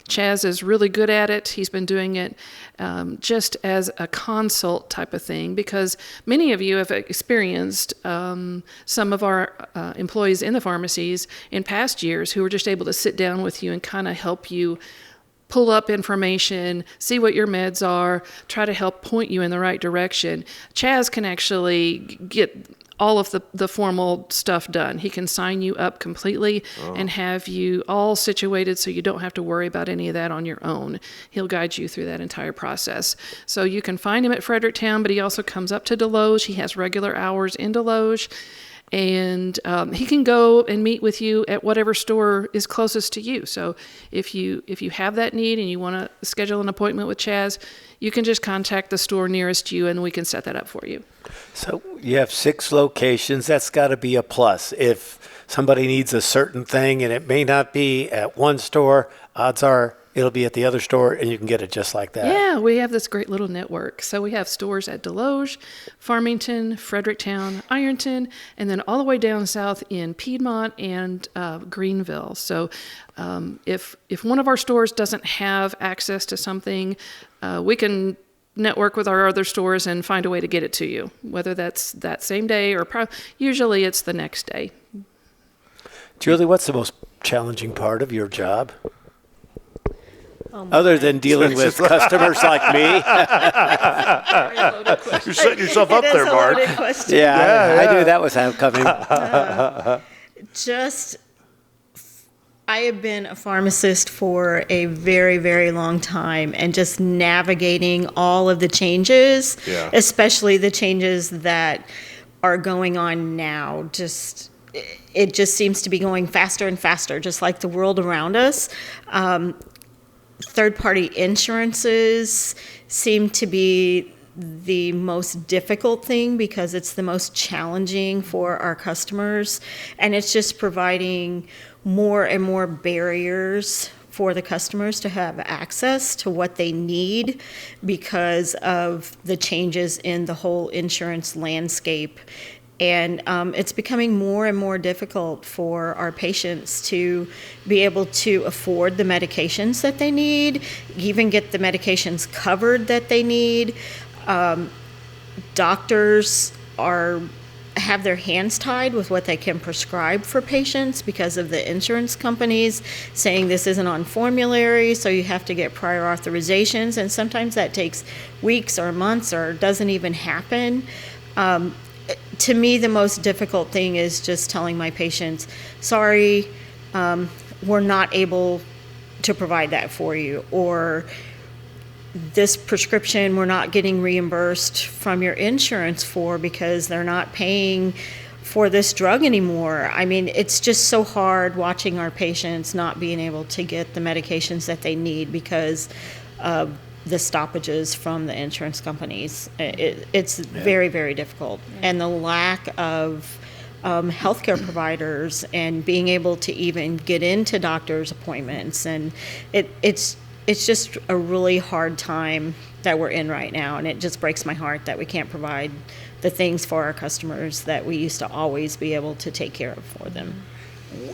Chaz is really good at it. He's been doing it just as a consult type of thing because many of you have experienced some of our employees in the pharmacies in past years who were just able to sit down with you and kind of help you pull up information, see what your meds are, try to help point you in the right direction. Chaz can actually get all of the formal stuff done. He can sign you up completely and have you all situated so you don't have to worry about any of that on your own. He'll guide you through that entire process. So you can find him at Fredericktown, but he also comes up to Desloge. He has regular hours in Desloge. And he can go and meet with you at whatever store is closest to you. So if you have that need and you want to schedule an appointment with Chaz, you can just contact the store nearest you and we can set that up for you. So you have 6 locations. That's got to be a plus. If somebody needs a certain thing and it may not be at one store, odds are it'll be at the other store and you can get it just like that. Yeah, we have this great little network. So we have stores at Desloge, Farmington, Fredericktown, Ironton, and then all the way down south in Piedmont and Greenville. So if one of our stores doesn't have access to something, we can network with our other stores and find a way to get it to you, whether that's that same day or usually it's the next day. Julie, what's the most challenging part of your job? Other than dealing with customers like me. You're setting yourself up there, Mark. Yeah, I knew that was coming. I have been a pharmacist for a very, very long time, and just navigating all of the changes, especially the changes that are going on now, it just seems to be going faster and faster, just like the world around us. Third-party insurances seem to be the most difficult thing because it's the most challenging for our customers, and it's just providing more and more barriers for the customers to have access to what they need because of the changes in the whole insurance landscape. And it's becoming more and more difficult for our patients to be able to afford the medications that they need, even get the medications covered that they need. Doctors have their hands tied with what they can prescribe for patients because of the insurance companies saying this isn't on formulary, so you have to get prior authorizations, and sometimes that takes weeks or months or doesn't even happen. To me, the most difficult thing is just telling my patients, sorry, we're not able to provide that for you, or this prescription we're not getting reimbursed from your insurance for because they're not paying for this drug anymore. I mean, it's just so hard watching our patients not being able to get the medications that they need because of the stoppages from the insurance companies. It's very, very difficult. And the lack of healthcare providers and being able to even get into doctor's appointments, and it's just a really hard time that we're in right now, and it just breaks my heart that we can't provide the things for our customers that we used to always be able to take care of for them.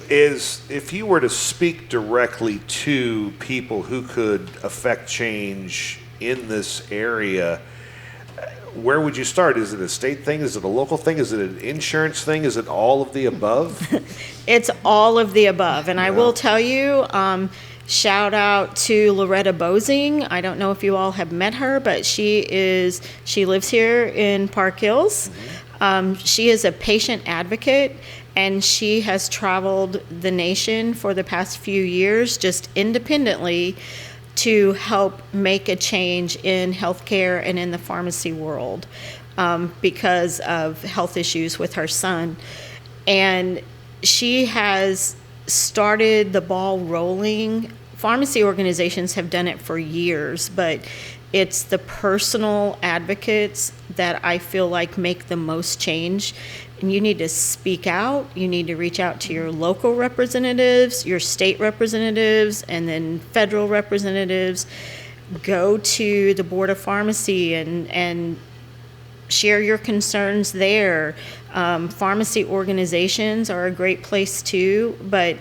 If you were to speak directly to people who could affect change in this area, where would you start? Is it a state thing? Is it a local thing? Is it an insurance thing? Is it all of the above? It's all of the above, and I will tell you, shout out to Loretta Bozing. I don't know if you all have met her, but she lives here in Park Hills. She is a patient advocate, and she has traveled the nation for the past few years just independently to help make a change in healthcare and in the pharmacy world because of health issues with her son. And she has started the ball rolling. Pharmacy organizations have done it for years, but it's the personal advocates that I feel like make the most change. And you need to speak out. You need to reach out to your local representatives, your state representatives, and then federal representatives. Go to the Board of Pharmacy and share your concerns there. Pharmacy organizations are a great place too, but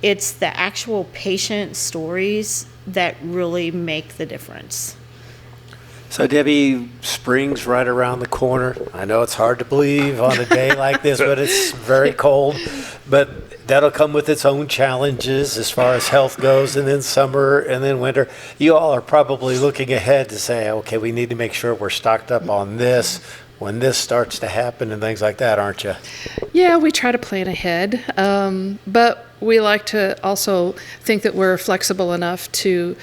it's the actual patient stories that really make the difference. So, Debbie, spring's right around the corner. I know it's hard to believe on a day like this, but it's very cold. But that'll come with its own challenges as far as health goes, and then summer, and then winter. You all are probably looking ahead to say, okay, we need to make sure we're stocked up on this when this starts to happen and things like that, aren't you? Yeah, we try to plan ahead, but we like to also think that we're flexible enough to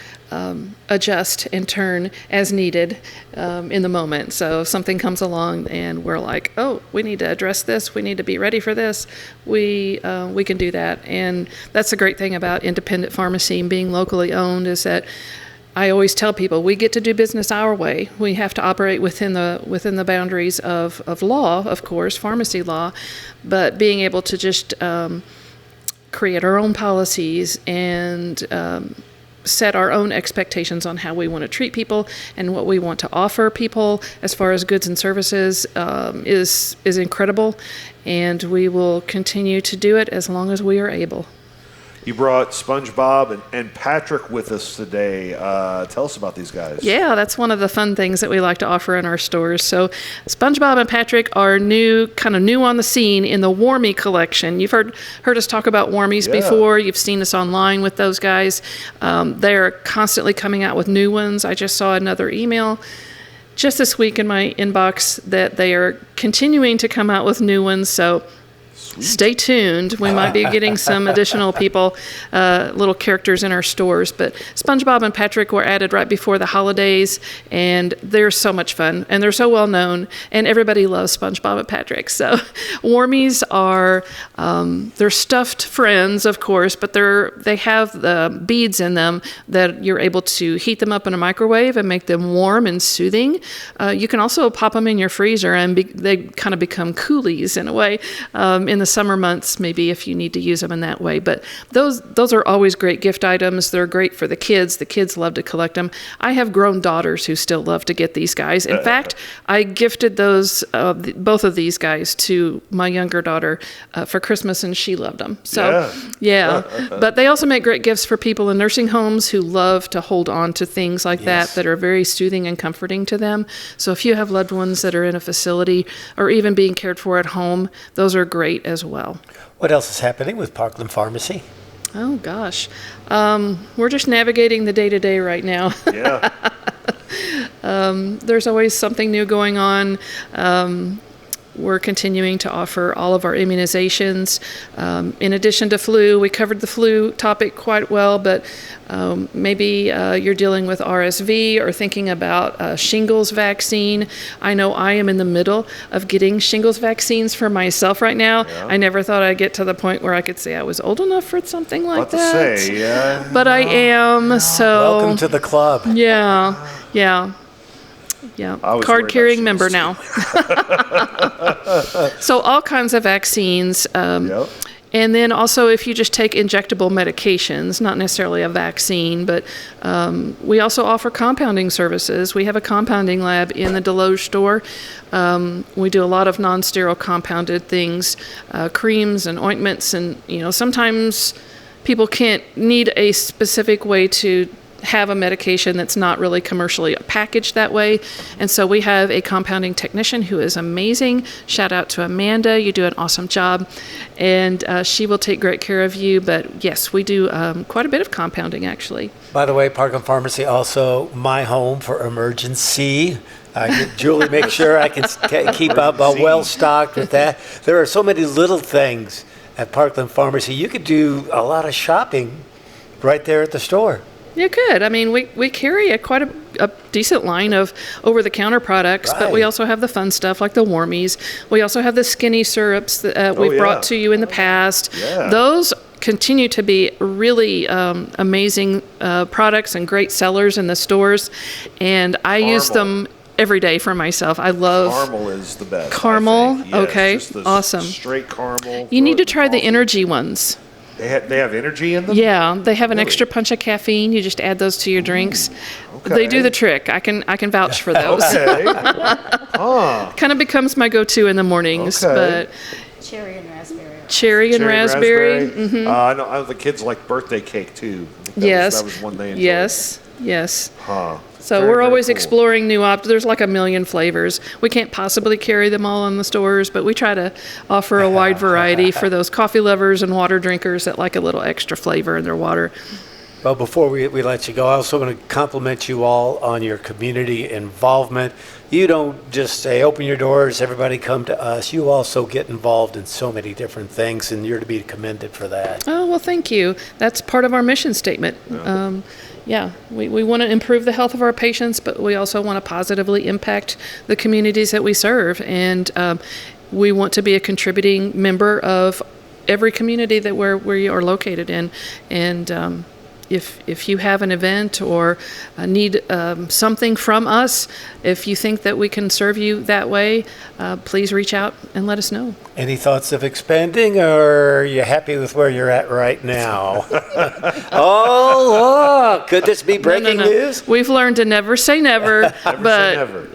adjust and turn as needed in the moment. So if something comes along and we're like, oh, we need to address this, we need to be ready for this, we can do that. And that's the great thing about independent pharmacy and being locally owned is that I always tell people we get to do business our way. We have to operate within the boundaries of law, of course, pharmacy law, but being able to just create our own policies and set our own expectations on how we want to treat people and what we want to offer people as far as goods and services is incredible, and we will continue to do it as long as we are able. You brought SpongeBob and Patrick with us today. Tell us about these guys. Yeah, that's one of the fun things that we like to offer in our stores. So SpongeBob and Patrick are new on the scene in the Warmy collection. You've heard us talk about Warmies before. You've seen us online with those guys. They're constantly coming out with new ones. I just saw another email just this week in my inbox that they are continuing to come out with new ones. So Stay tuned. We might be getting some additional people, little characters in our stores. But SpongeBob and Patrick were added right before the holidays, and they're so much fun, and they're so well known, and everybody loves SpongeBob and Patrick. So Warmies are, they're stuffed friends, of course, but they have the beads in them that you're able to heat them up in a microwave and make them warm and soothing. You can also pop them in your freezer, and they kind of become coolies in a way. In the summer months, maybe if you need to use them in that way. But those are always great gift items. They're great for the kids. The kids love to collect them. I have grown daughters who still love to get these guys. In fact, I gifted both of these guys to my younger daughter for Christmas, and she loved them. So, yeah. But they also make great gifts for people in nursing homes who love to hold on to things like that are very soothing and comforting to them. So if you have loved ones that are in a facility or even being cared for at home, those are great as well. What else is happening with Parkland Pharmacy? Oh, gosh. We're just navigating the day-to-day right now. Yeah. There's always something new going on. We're continuing to offer all of our immunizations. In addition to flu, we covered the flu topic quite well, but maybe you're dealing with RSV or thinking about shingles vaccine. I know I am in the middle of getting shingles vaccines for myself right now. Yeah. I never thought I'd get to the point where I could say I was old enough for something like that. To say, yeah. But I am, so... Welcome to the club. Yeah. Card-carrying member now. So all kinds of vaccines. And then also if you just take injectable medications, not necessarily a vaccine, but we also offer compounding services. We have a compounding lab in the Desloge store. We do a lot of non-sterile compounded things, creams and ointments. And, sometimes people can't need a specific way to have a medication that's not really commercially packaged that way. And so we have a compounding technician who is amazing. Shout out to Amanda. You do an awesome job. And she will take great care of you. But yes, we do quite a bit of compounding, actually. By the way, Parkland Pharmacy, also my home for emergency. Julie, make sure I can keep up well-stocked with that. There are so many little things at Parkland Pharmacy. You could do a lot of shopping right there at the store. You could. I mean, we carry quite a decent line of over-the-counter products, but we also have the fun stuff like the Warmies. We also have the skinny syrups that we've brought to you in the past. Yeah. Those continue to be really amazing products and great sellers in the stores, and I use them every day for myself. I love caramel is the best. Caramel, yes, okay, awesome. Straight caramel. You need to try the energy ones. They have energy in them? Yeah, they have an extra punch of caffeine. You just add those to your drinks. Okay. They do the trick. I can vouch for those. Okay. Kind of becomes my go-to in the mornings. Okay. But cherry and raspberry. Cherry and raspberry. Mm-hmm. I know the kids like birthday cake too. Yes. That was one they enjoyed. Yes. Huh. So we're always exploring new options. There's like a million flavors. We can't possibly carry them all in the stores, but we try to offer a wide variety for those coffee lovers and water drinkers that like a little extra flavor in their water. Well, before we let you go, I also want to compliment you all on your community involvement. You don't just say, open your doors, everybody come to us. You also get involved in so many different things, and you're to be commended for that. Oh, well, thank you. That's part of our mission statement. We want to improve the health of our patients, but we also want to positively impact the communities that we serve. And we want to be a contributing member of every community that we are located in. And if you have an event or need something from us, if you think that we can serve you that way, please reach out and let us know. Any thoughts of expanding, or are you happy with where you're at right now? Could this be breaking news? We've learned to never say never,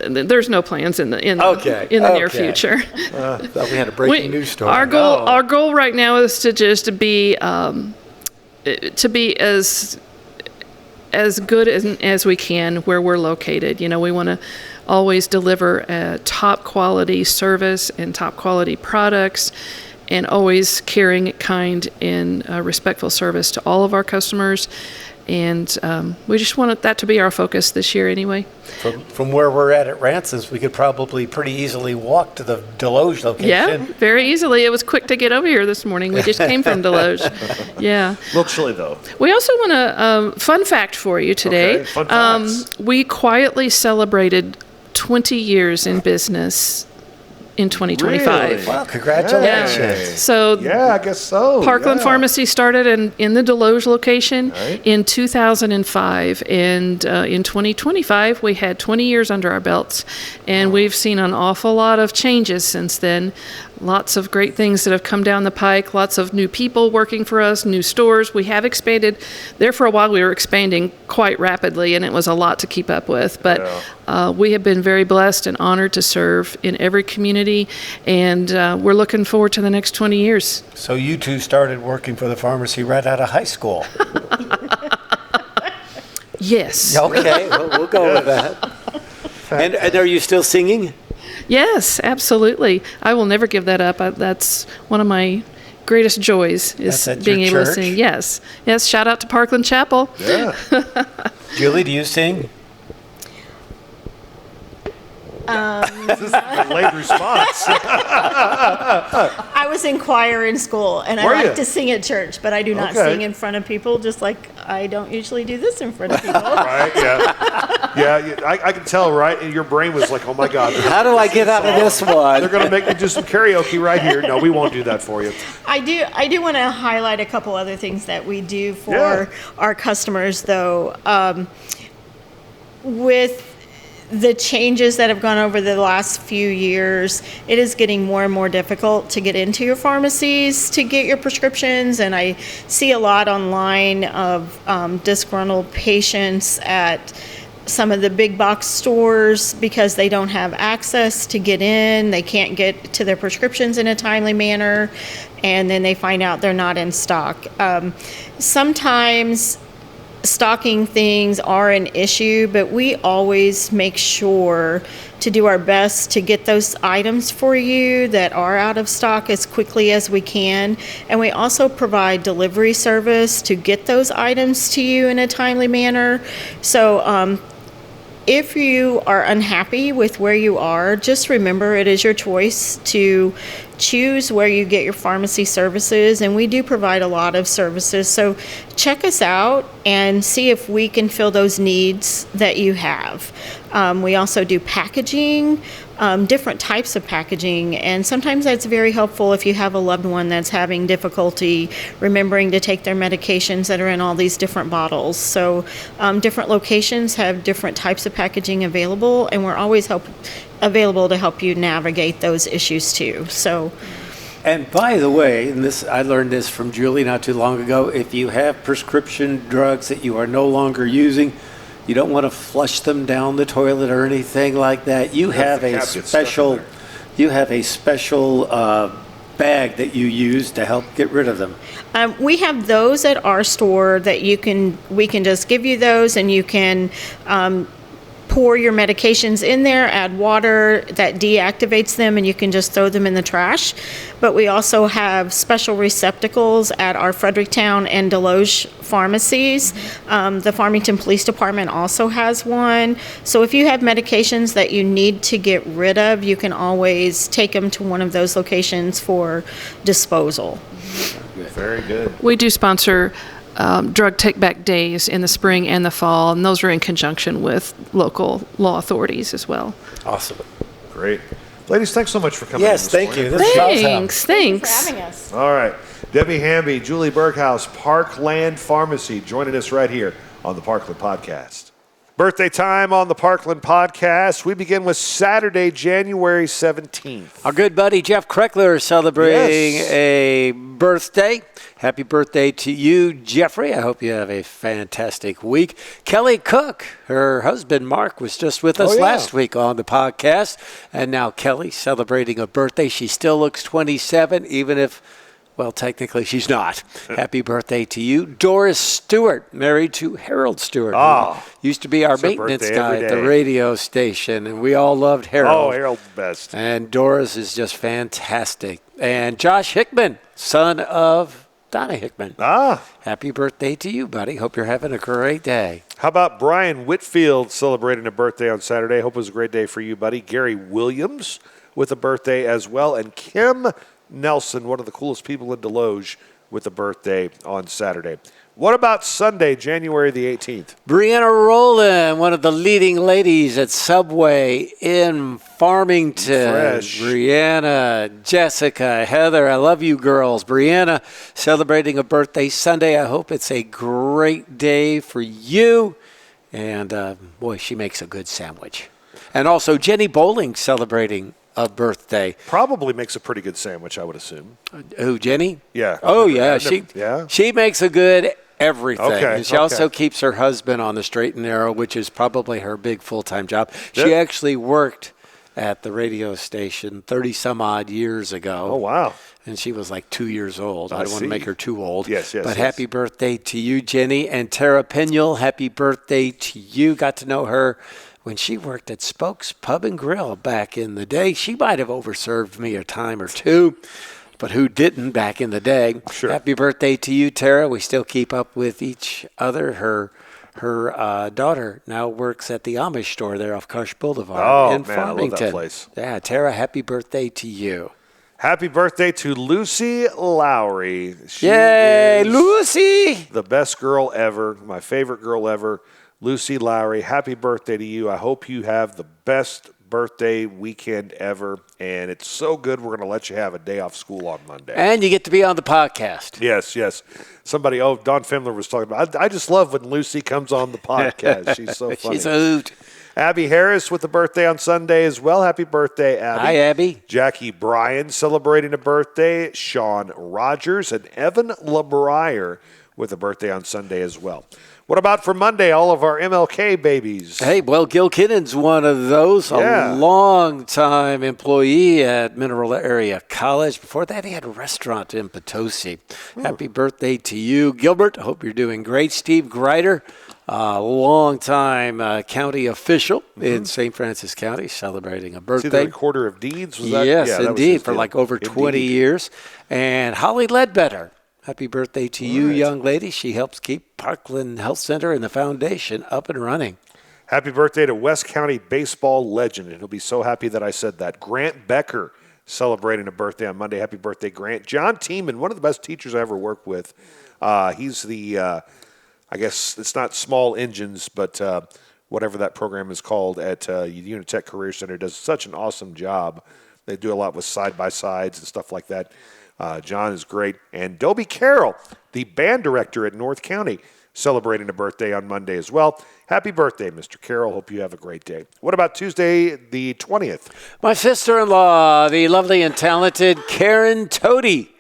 there's no plans in the near future. Thought we had a breaking news story. Our goal right now is to just be as good as we can where we're located. We want to always deliver top quality service and top quality products, and always caring, kind, and respectful service to all of our customers. And we just wanted that to be our focus this year anyway. From where we're at Ransome's, we could probably pretty easily walk to the Desloge location. Yeah, very easily. It was quick to get over here this morning. We just came from Desloge. Yeah. A little chilly, though. We also want a fun fact for you today. Okay, fun facts. We quietly celebrated 20 years in business in 2025. Really? Wow, congratulations. Yeah. So Yeah, I guess so. Parkland yeah. Pharmacy started in the Desloge location Right. in 2005, and in 2025 we had 20 years under our belts, and we've seen an awful lot of changes since then. Lots of great things that have come down the pike, lots of new people working for us, new stores. We have expanded. There for a while we were expanding quite rapidly, and it was a lot to keep up with. But we have been very blessed and honored to serve in every community, and we're looking forward to the next 20 years. So you two started working for the pharmacy right out of high school. Yes. Okay, we'll go with that. And are you still singing? Yes, absolutely. I will never give that up. That's one of my greatest joys is That's at being your able to church? sing. Yes. Yes, shout out to Parkland Chapel. Yeah. Julie, do you sing? This is a late response. I was in choir in school, and Were I you? like to sing at church, but I do not Okay. sing in front of people, just like I don't usually do this in front of people. Right? Yeah. Yeah. I can tell, right? Your brain was like, oh my God. How do I get out of this one? They're going to make me do some karaoke right here. No, we won't do that for you. I do want to highlight a couple other things that we do for Yeah. our customers, though. With the changes that have gone over the last few years, it is getting more and more difficult to get into your pharmacies to get your prescriptions. And I see a lot online of disgruntled patients at some of the big box stores because they don't have access to get in. They can't get to their prescriptions in a timely manner. And then they find out they're not in stock. Sometimes stocking things are an issue, but we always make sure to do our best to get those items for you that are out of stock as quickly as we can. And we also provide delivery service to get those items to you in a timely manner. So if you are unhappy with where you are, just remember it is your choice to choose where you get your pharmacy services, and we do provide a lot of services. So check us out and see if we can fill those needs that you have. We also do packaging, different types of packaging, and sometimes that's very helpful if you have a loved one that's having difficulty remembering to take their medications that are in all these different bottles. So different locations have different types of packaging available, and we're always available to help you navigate those issues too. So And by the way, and this I learned this from Julie not too long ago, if you have prescription drugs that you are no longer using, you don't want to flush them down the toilet or anything like that. You have a special bag that you use to help get rid of them. we have those at our store that we can just give you those, and you can pour your medications in there, add water that deactivates them, and you can just throw them in the trash. But we also have special receptacles at our Fredericktown and Desloge pharmacies. The Farmington Police Department also has one. So if you have medications that you need to get rid of, you can always take them to one of those locations for disposal. Very good. We do sponsor drug take-back days in the spring and the fall, and those are in conjunction with local law authorities as well. Awesome. Great. Ladies, thanks so much for coming in Yes, this thank morning. you. This is awesome. Thanks. For having us. All right. Debbie Hamby, Julie Berghaus, Parkland Pharmacy, joining us right here on the Parkland Podcast. Birthday time on the Parkland Podcast. We begin with Saturday, January 17th. Our good buddy Jeff Kreckler is celebrating Yes. a birthday. Happy birthday to you, Jeffrey. I hope you have a fantastic week. Kelly Cook, her husband Mark, was just with us last week on the podcast. And now Kelly celebrating a birthday. She still looks 27, even if, well, technically she's not. Happy birthday to you. Doris Stewart, married to Harold Stewart, who used to be our It's her maintenance birthday guy every at the day. radio station. And we all loved Harold. Oh, Harold's best. And Doris is just fantastic. And Josh Hickman, son of Donna Hickman. Happy birthday to you, buddy. Hope you're having a great day. How about Brian Whitfield celebrating a birthday on Saturday? Hope it was a great day for you, buddy. Gary Williams with a birthday as well. And Kim Nelson, one of the coolest people in Desloge, with a birthday on Saturday. What about Sunday, January the 18th? Brianna Rowland, one of the leading ladies at Subway in Farmington. Fresh. Brianna, Jessica, Heather, I love you girls. Brianna celebrating a birthday Sunday. I hope it's a great day for you. And, boy, she makes a good sandwich. And also Jenny Bowling celebrating a birthday. Probably makes a pretty good sandwich, I would assume. Who, Jenny? Yeah. Oh, yeah. Yeah. She makes a good everything. Okay, And she also keeps her husband on the straight and narrow, which is probably her big full-time job. She actually worked at the radio station 30-some-odd years ago. Oh, wow. And she was like 2 years old. I don't want to make her too old. Yes. But happy birthday to you, Jenny. And Tara Pignol, happy birthday to you. Got to know her when she worked at Spokes Pub and Grill back in the day. She might have overserved me a time or two, but who didn't back in the day? Sure. Happy birthday to you, Tara. We still keep up with each other. Her daughter now works at the Amish store there off Karsh Boulevard in Farmington. I love that place. Yeah, Tara, happy birthday to you. Happy birthday to Lucy Lowry. She Yay, is Lucy! the best girl ever, my favorite girl ever. Lucy Lowry, happy birthday to you. I hope you have the best birthday weekend ever. And it's so good, we're going to let you have a day off school on Monday. And you get to be on the podcast. Yes. Somebody, Don Fimler was talking about, I just love when Lucy comes on the podcast. She's so funny. She's a hoot. Abby Harris with a birthday on Sunday as well. Happy birthday, Abby. Hi, Abby. Jackie Bryan celebrating a birthday. Sean Rogers and Evan LeBrier with a birthday on Sunday as well. What about for Monday, all of our MLK babies? Hey, well, Gil Kinnon's one of those, a long-time employee at Mineral Area College. Before that, he had a restaurant in Potosi. Happy birthday to you, Gilbert. Hope you're doing great. Steve Greider, long-time county official in St. Francis County, celebrating a birthday. See the Recorder of Deeds? Was that? Yes, that indeed, was for like over 20 years. And Holly Ledbetter. Happy birthday to you, young lady. She helps keep Parkland Health Center and the foundation up and running. Happy birthday to West County baseball legend. And he'll be so happy that I said that. Grant Becker celebrating a birthday on Monday. Happy birthday, Grant. John Tiemann, one of the best teachers I ever worked with. He's the, I guess it's not small engines, but whatever that program is called at Unitech Career Center, does such an awesome job. They do a lot with side-by-sides and stuff like that. John is great. And Dobie Carroll, the band director at North County, celebrating a birthday on Monday as well. Happy birthday, Mr. Carroll. Hope you have a great day. What about Tuesday, the 20th? My sister-in-law, the lovely and talented Karen Toady,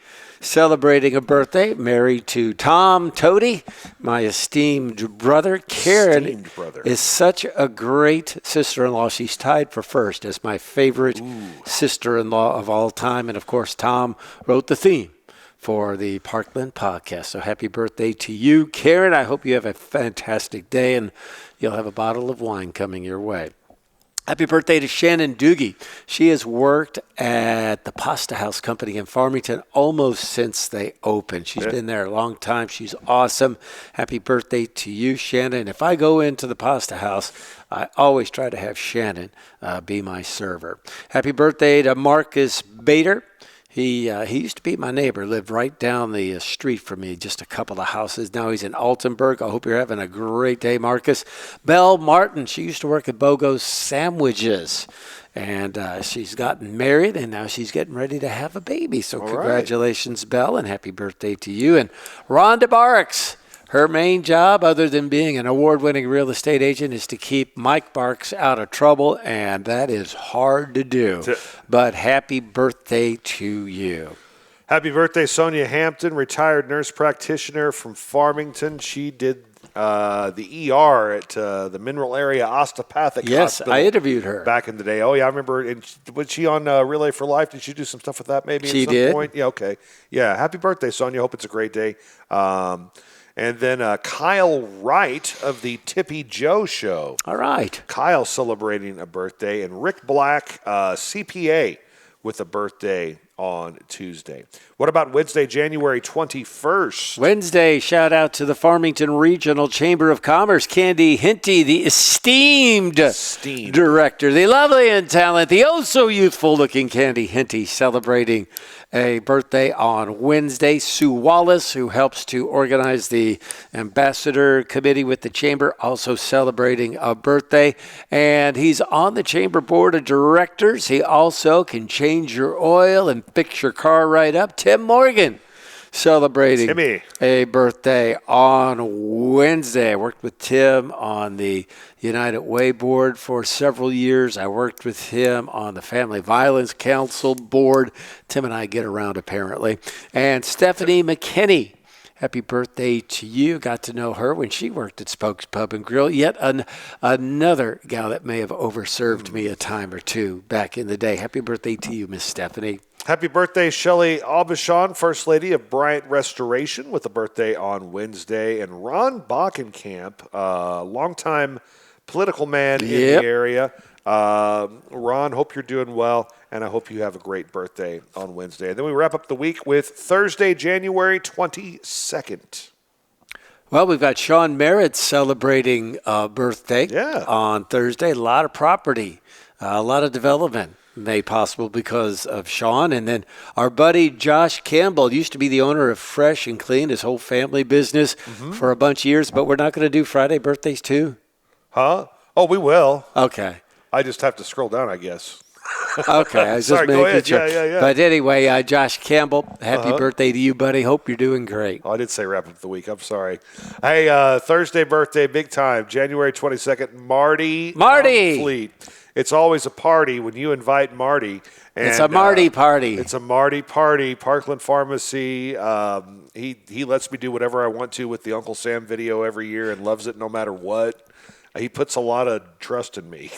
celebrating a birthday, married to Tom Toady, my esteemed brother. Karen is such a great sister-in-law. She's tied for first as my favorite sister-in-law of all time. And, of course, Tom wrote the theme for the Parkland podcast. So happy birthday to you, Karen. I hope you have a fantastic day, and you'll have a bottle of wine coming your way. Happy birthday to Shannon Doogie. She has worked at the Pasta House Company in Farmington almost since they opened. She's been there a long time. She's awesome. Happy birthday to you, Shannon. If I go into the Pasta House, I always try to have Shannon be my server. Happy birthday to Marcus Bader. He used to be my neighbor, lived right down the street from me, just a couple of houses. Now he's in Altenburg. I hope you're having a great day, Marcus. Belle Martin, she used to work at BOGO's Sandwiches, and she's gotten married, and now she's getting ready to have a baby. So congratulations, Belle, and happy birthday to you. And Rhonda Barks. Her main job, other than being an award-winning real estate agent, is to keep Mike Barks out of trouble, and that is hard to do. But happy birthday to you. Happy birthday, Sonia Hampton, retired nurse practitioner from Farmington. She did the ER at the Mineral Area Osteopathic Hospital. I interviewed her. Back in the day. Oh, yeah, I remember. And was she on Relay for Life? Did she do some stuff with that maybe she at some did. point? Yeah, okay. Yeah, happy birthday, Sonia. Hope it's a great day. And then Kyle Wright of the Tippy Joe Show. All right. Kyle celebrating a birthday. And Rick Black, CPA, with a birthday on Tuesday. What about Wednesday, January 21st? Wednesday, shout out to the Farmington Regional Chamber of Commerce, Candy Hinty, the esteemed director, the lovely and talented, the oh-so-youthful-looking Candy Hinty, celebrating a birthday on Wednesday. Sue Wallace, who helps to organize the ambassador committee with the chamber, also celebrating a birthday. And he's on the chamber board of directors. He also can change your oil and fix your car right up. Tim Morgan, celebrating a birthday on Wednesday. I worked with Tim on the United Way board for several years. I worked with him on the Family Violence Council board. Tim and I get around, apparently. And Stephanie McKinney, happy birthday to you. Got to know her when she worked at Spokes Pub and Grill. Yet another gal that may have overserved me a time or two back in the day. Happy birthday to you, Miss Stephanie. Happy birthday, Shelley Aubuchon, First Lady of Bryant Restoration, with a birthday on Wednesday. And Ron Bockenkamp, longtime political man in the area. Ron, hope you're doing well, and I hope you have a great birthday on Wednesday. And then we wrap up the week with Thursday, January 22nd. Well, we've got Sean Merritt celebrating a birthday on Thursday. A lot of property, a lot of development made possible because of Sean. And then our buddy Josh Campbell used to be the owner of Fresh and Clean, his whole family business for a bunch of years. But we're not going to do Friday birthdays too? Huh? Oh, we will. Okay. I just have to scroll down, I guess. Okay. I was Sorry, just go making ahead. sure. Yeah. But anyway, Josh Campbell, happy birthday to you, buddy. Hope you're doing great. Oh, I did say wrap up the week. I'm sorry. Hey, Thursday birthday, big time, January 22nd, Marty. Fleet. It's always a party when you invite Marty. And, it's a Marty party. It's a Marty party. Parkland Pharmacy. He lets me do whatever I want to with the Uncle Sam video every year and loves it no matter what. He puts a lot of trust in me.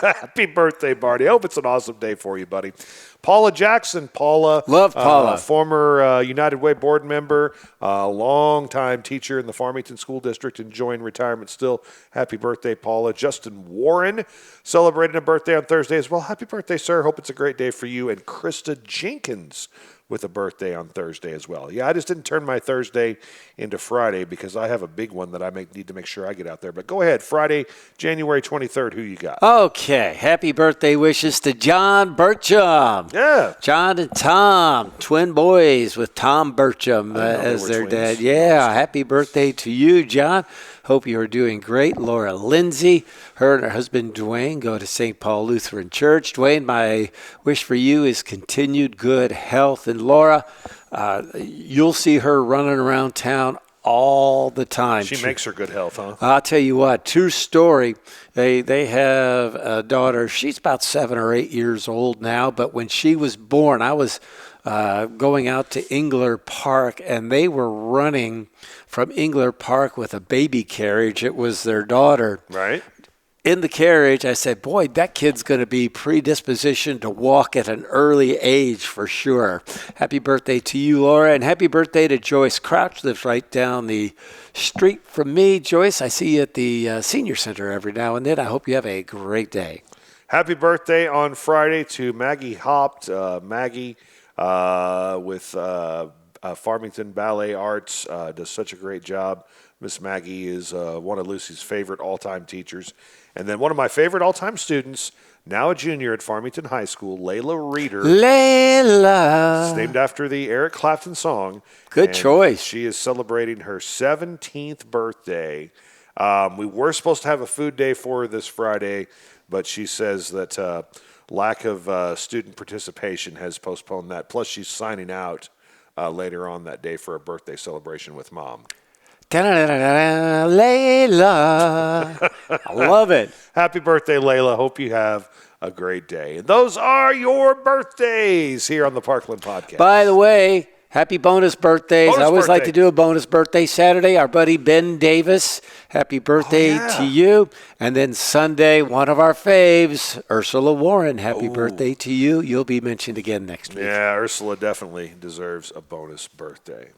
Happy birthday, Marty. I hope it's an awesome day for you, buddy. Paula Jackson. Love Paula. Former United Way board member, long-time teacher in the Farmington School District, enjoying retirement still. Happy birthday, Paula. Justin Warren celebrating a birthday on Thursday as well. Happy birthday, sir. Hope it's a great day for you. And Krista Jenkins with a birthday on Thursday as well. Yeah, I just didn't turn my Thursday into Friday because I have a big one that I need to make sure I get out there. But go ahead, Friday, January 23rd, who you got? Okay, happy birthday wishes to John Burcham. Yeah. John and Tom, twin boys with Tom Burcham as their dad. Yeah, happy birthday to you, John. Hope you are doing great. Laura Lindsay, her and her husband Dwayne go to St. Paul Lutheran Church. Dwayne, my wish for you is continued good health. And Laura, you'll see her running around town all the time. She makes her good health, huh? I'll tell you what, true story. They have a daughter. She's about 7 or 8 years old now, but when she was born, I was going out to Engler Park, and they were running from Engler Park with a baby carriage. It was their daughter. Right. In the carriage, I said, boy, that kid's going to be predispositioned to walk at an early age for sure. Happy birthday to you, Laura, and happy birthday to Joyce Crouch, lives right down the street from me. Joyce, I see you at the Senior Center every now and then. I hope you have a great day. Happy birthday on Friday to Maggie Hopt. Maggie with Farmington Ballet Arts does such a great job. Miss Maggie is one of Lucy's favorite all-time teachers. And then one of my favorite all-time students, now a junior at Farmington High School, Layla Reeder. Layla. It's named after the Eric Clapton song. Good choice. She is celebrating her 17th birthday. We were supposed to have a food day for her this Friday, but she says that lack of student participation has postponed that. Plus, she's signing out later on that day for a birthday celebration with Mom. Layla. I love it. Happy birthday, Layla. Hope you have a great day. And those are your birthdays here on the Parkland Podcast. By the way, happy bonus birthdays. I always like to do a bonus birthday Saturday. Our buddy Ben Davis, happy birthday to you. And then Sunday, one of our faves, Ursula Warren, happy birthday to you. You'll be mentioned again next week. Yeah, Ursula definitely deserves a bonus birthday.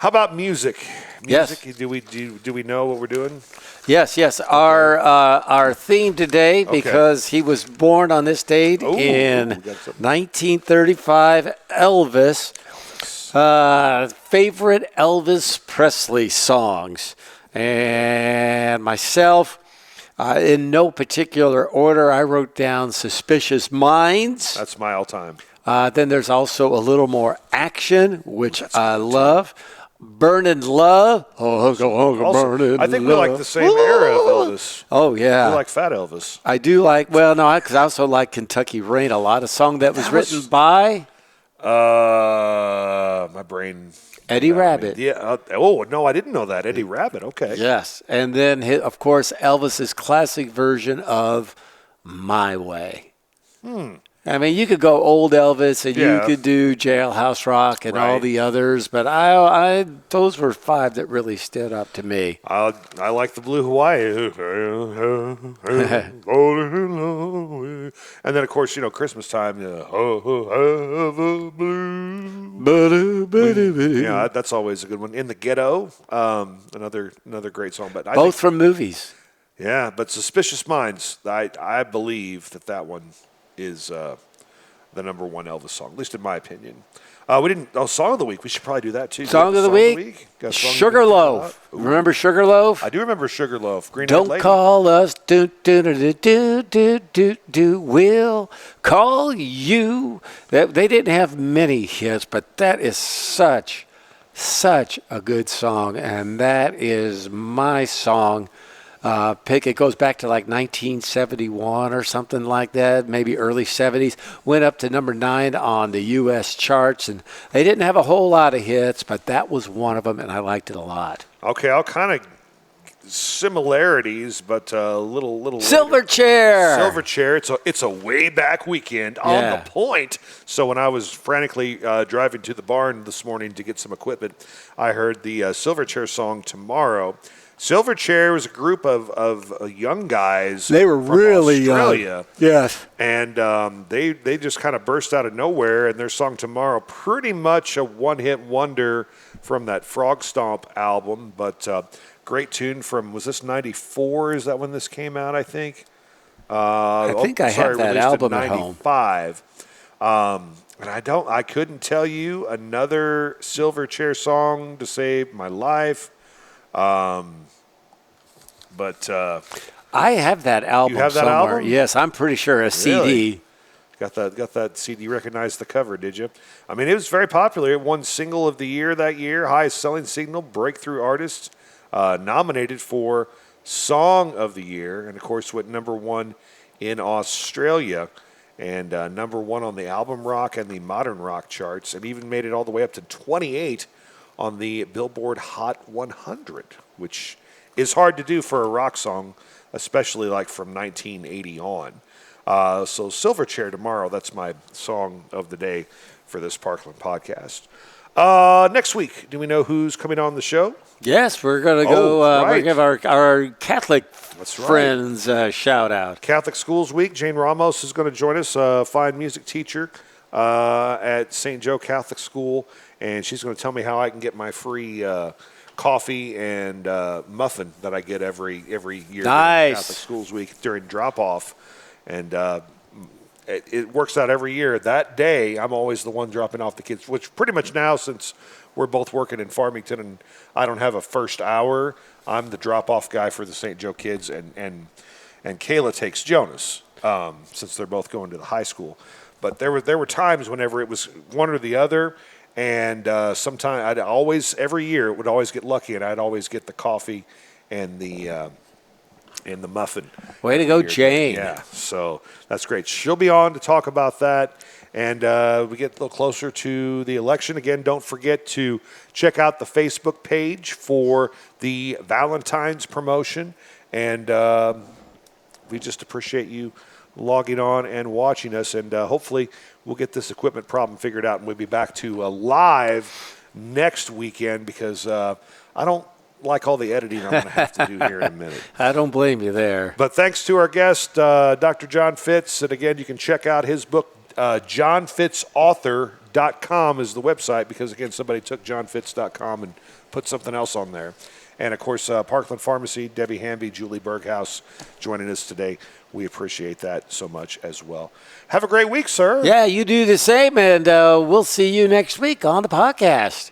How about music? Yes. Do we know what we're doing? Yes. Our theme today, because he was born on this date in 1935, Elvis. Favorite Elvis Presley songs. And myself, in no particular order, I wrote down Suspicious Minds. That's my all-time. Then there's also a little more action, which I love. Burnin' Love. Also, I think we like the same era of Elvis. Oh, yeah. We like Fat Elvis. I do like, because I also like Kentucky Rain a lot, a song that was written by... my brain... Eddie Rabbitt. Yeah. No, I didn't know that. Eddie Rabbitt. Okay. Yes. And then, of course, Elvis's classic version of My Way. I mean, you could go old Elvis, and you could do Jailhouse Rock and all the others, but I those were 5 that really stood up to me. I like the Blue Hawaii. And then, of course, Christmas time. Yeah, that's always a good one. In the Ghetto, another great song. But both from movies. Yeah, but Suspicious Minds, I believe that one is the number one Elvis song, at least in my opinion. We didn't. Song of the week. We should probably do that too. Song of the week. Sugarloaf. Remember Sugarloaf? I do remember Sugarloaf. Green Don't call us. Do. We'll call you. They didn't have many hits, but that is such a good song, and that is my song. Pick. It goes back to like 1971 or something like that, maybe early 70s. Went up to number 9 on the U.S. charts, and they didn't have a whole lot of hits, but that was one of them, and I liked it a lot. Okay, I'll kind of similarities, but a little. Silverchair. It's a way back weekend on the point. So when I was frantically driving to the barn this morning to get some equipment, I heard the Silverchair song Tomorrow. Silverchair was a group of young guys. They were from really Australia. young. Yes. And they just kind of burst out of nowhere, and their song Tomorrow, pretty much a one-hit wonder from that Frog Stomp album, but great tune from, was this 94? Is that when this came out, I think? I have that album at home. 95. And I couldn't tell you another Silverchair song to save my life. But I have that album. You have that somewhere. album? Yes, I'm pretty sure a CD. Got that CD. Recognized the cover, did you? I mean, it was very popular. It won Single of the Year that year, highest selling single, breakthrough artist, nominated for Song of the Year, and of course went number 1 in Australia, and number 1 on the album rock and the modern rock charts, and even made it all the way up to 28 on the Billboard Hot 100, which is hard to do for a rock song, especially like from 1980 on. So Silverchair Tomorrow, that's my song of the day for this Parkland podcast. Next week, do we know who's coming on the show? Yes, we're going to go we're give our Catholic friends a shout out. Catholic Schools Week. Jane Ramos is going to join us, a fine music teacher at St. Joe Catholic School, and she's going to tell me how I can get my free coffee and muffin that I get every year during Catholic Schools Week during drop-off. And it works out every year. That day, I'm always the one dropping off the kids, which pretty much now, since we're both working in Farmington and I don't have a first hour, I'm the drop-off guy for the St. Joe kids, and Kayla takes Jonas, since they're both going to the high school. But there were times whenever it was one or the other, and sometimes every year it would always get lucky, and I'd always get the coffee and the muffin. Way to go, Jane. Yeah, so that's great. She'll be on to talk about that. And we get a little closer to the election. Again, don't forget to check out the Facebook page for the Valentine's promotion. And we just appreciate you logging on and watching us. And hopefully we'll get this equipment problem figured out, and we'll be back to live next weekend, because I don't like all the editing I'm going to have to do here in a minute. I don't blame you there. But thanks to our guest, Dr. John Fitz. And again, you can check out his book, JohnFitzAuthor.com. johnfitz.com is the website because, again, somebody took johnfitz.com and put something else on there. And, of course, Parkland Pharmacy, Debbie Hamby, Julie Berghaus joining us today. We appreciate that so much as well. Have a great week, sir. Yeah, you do the same, and we'll see you next week on the podcast.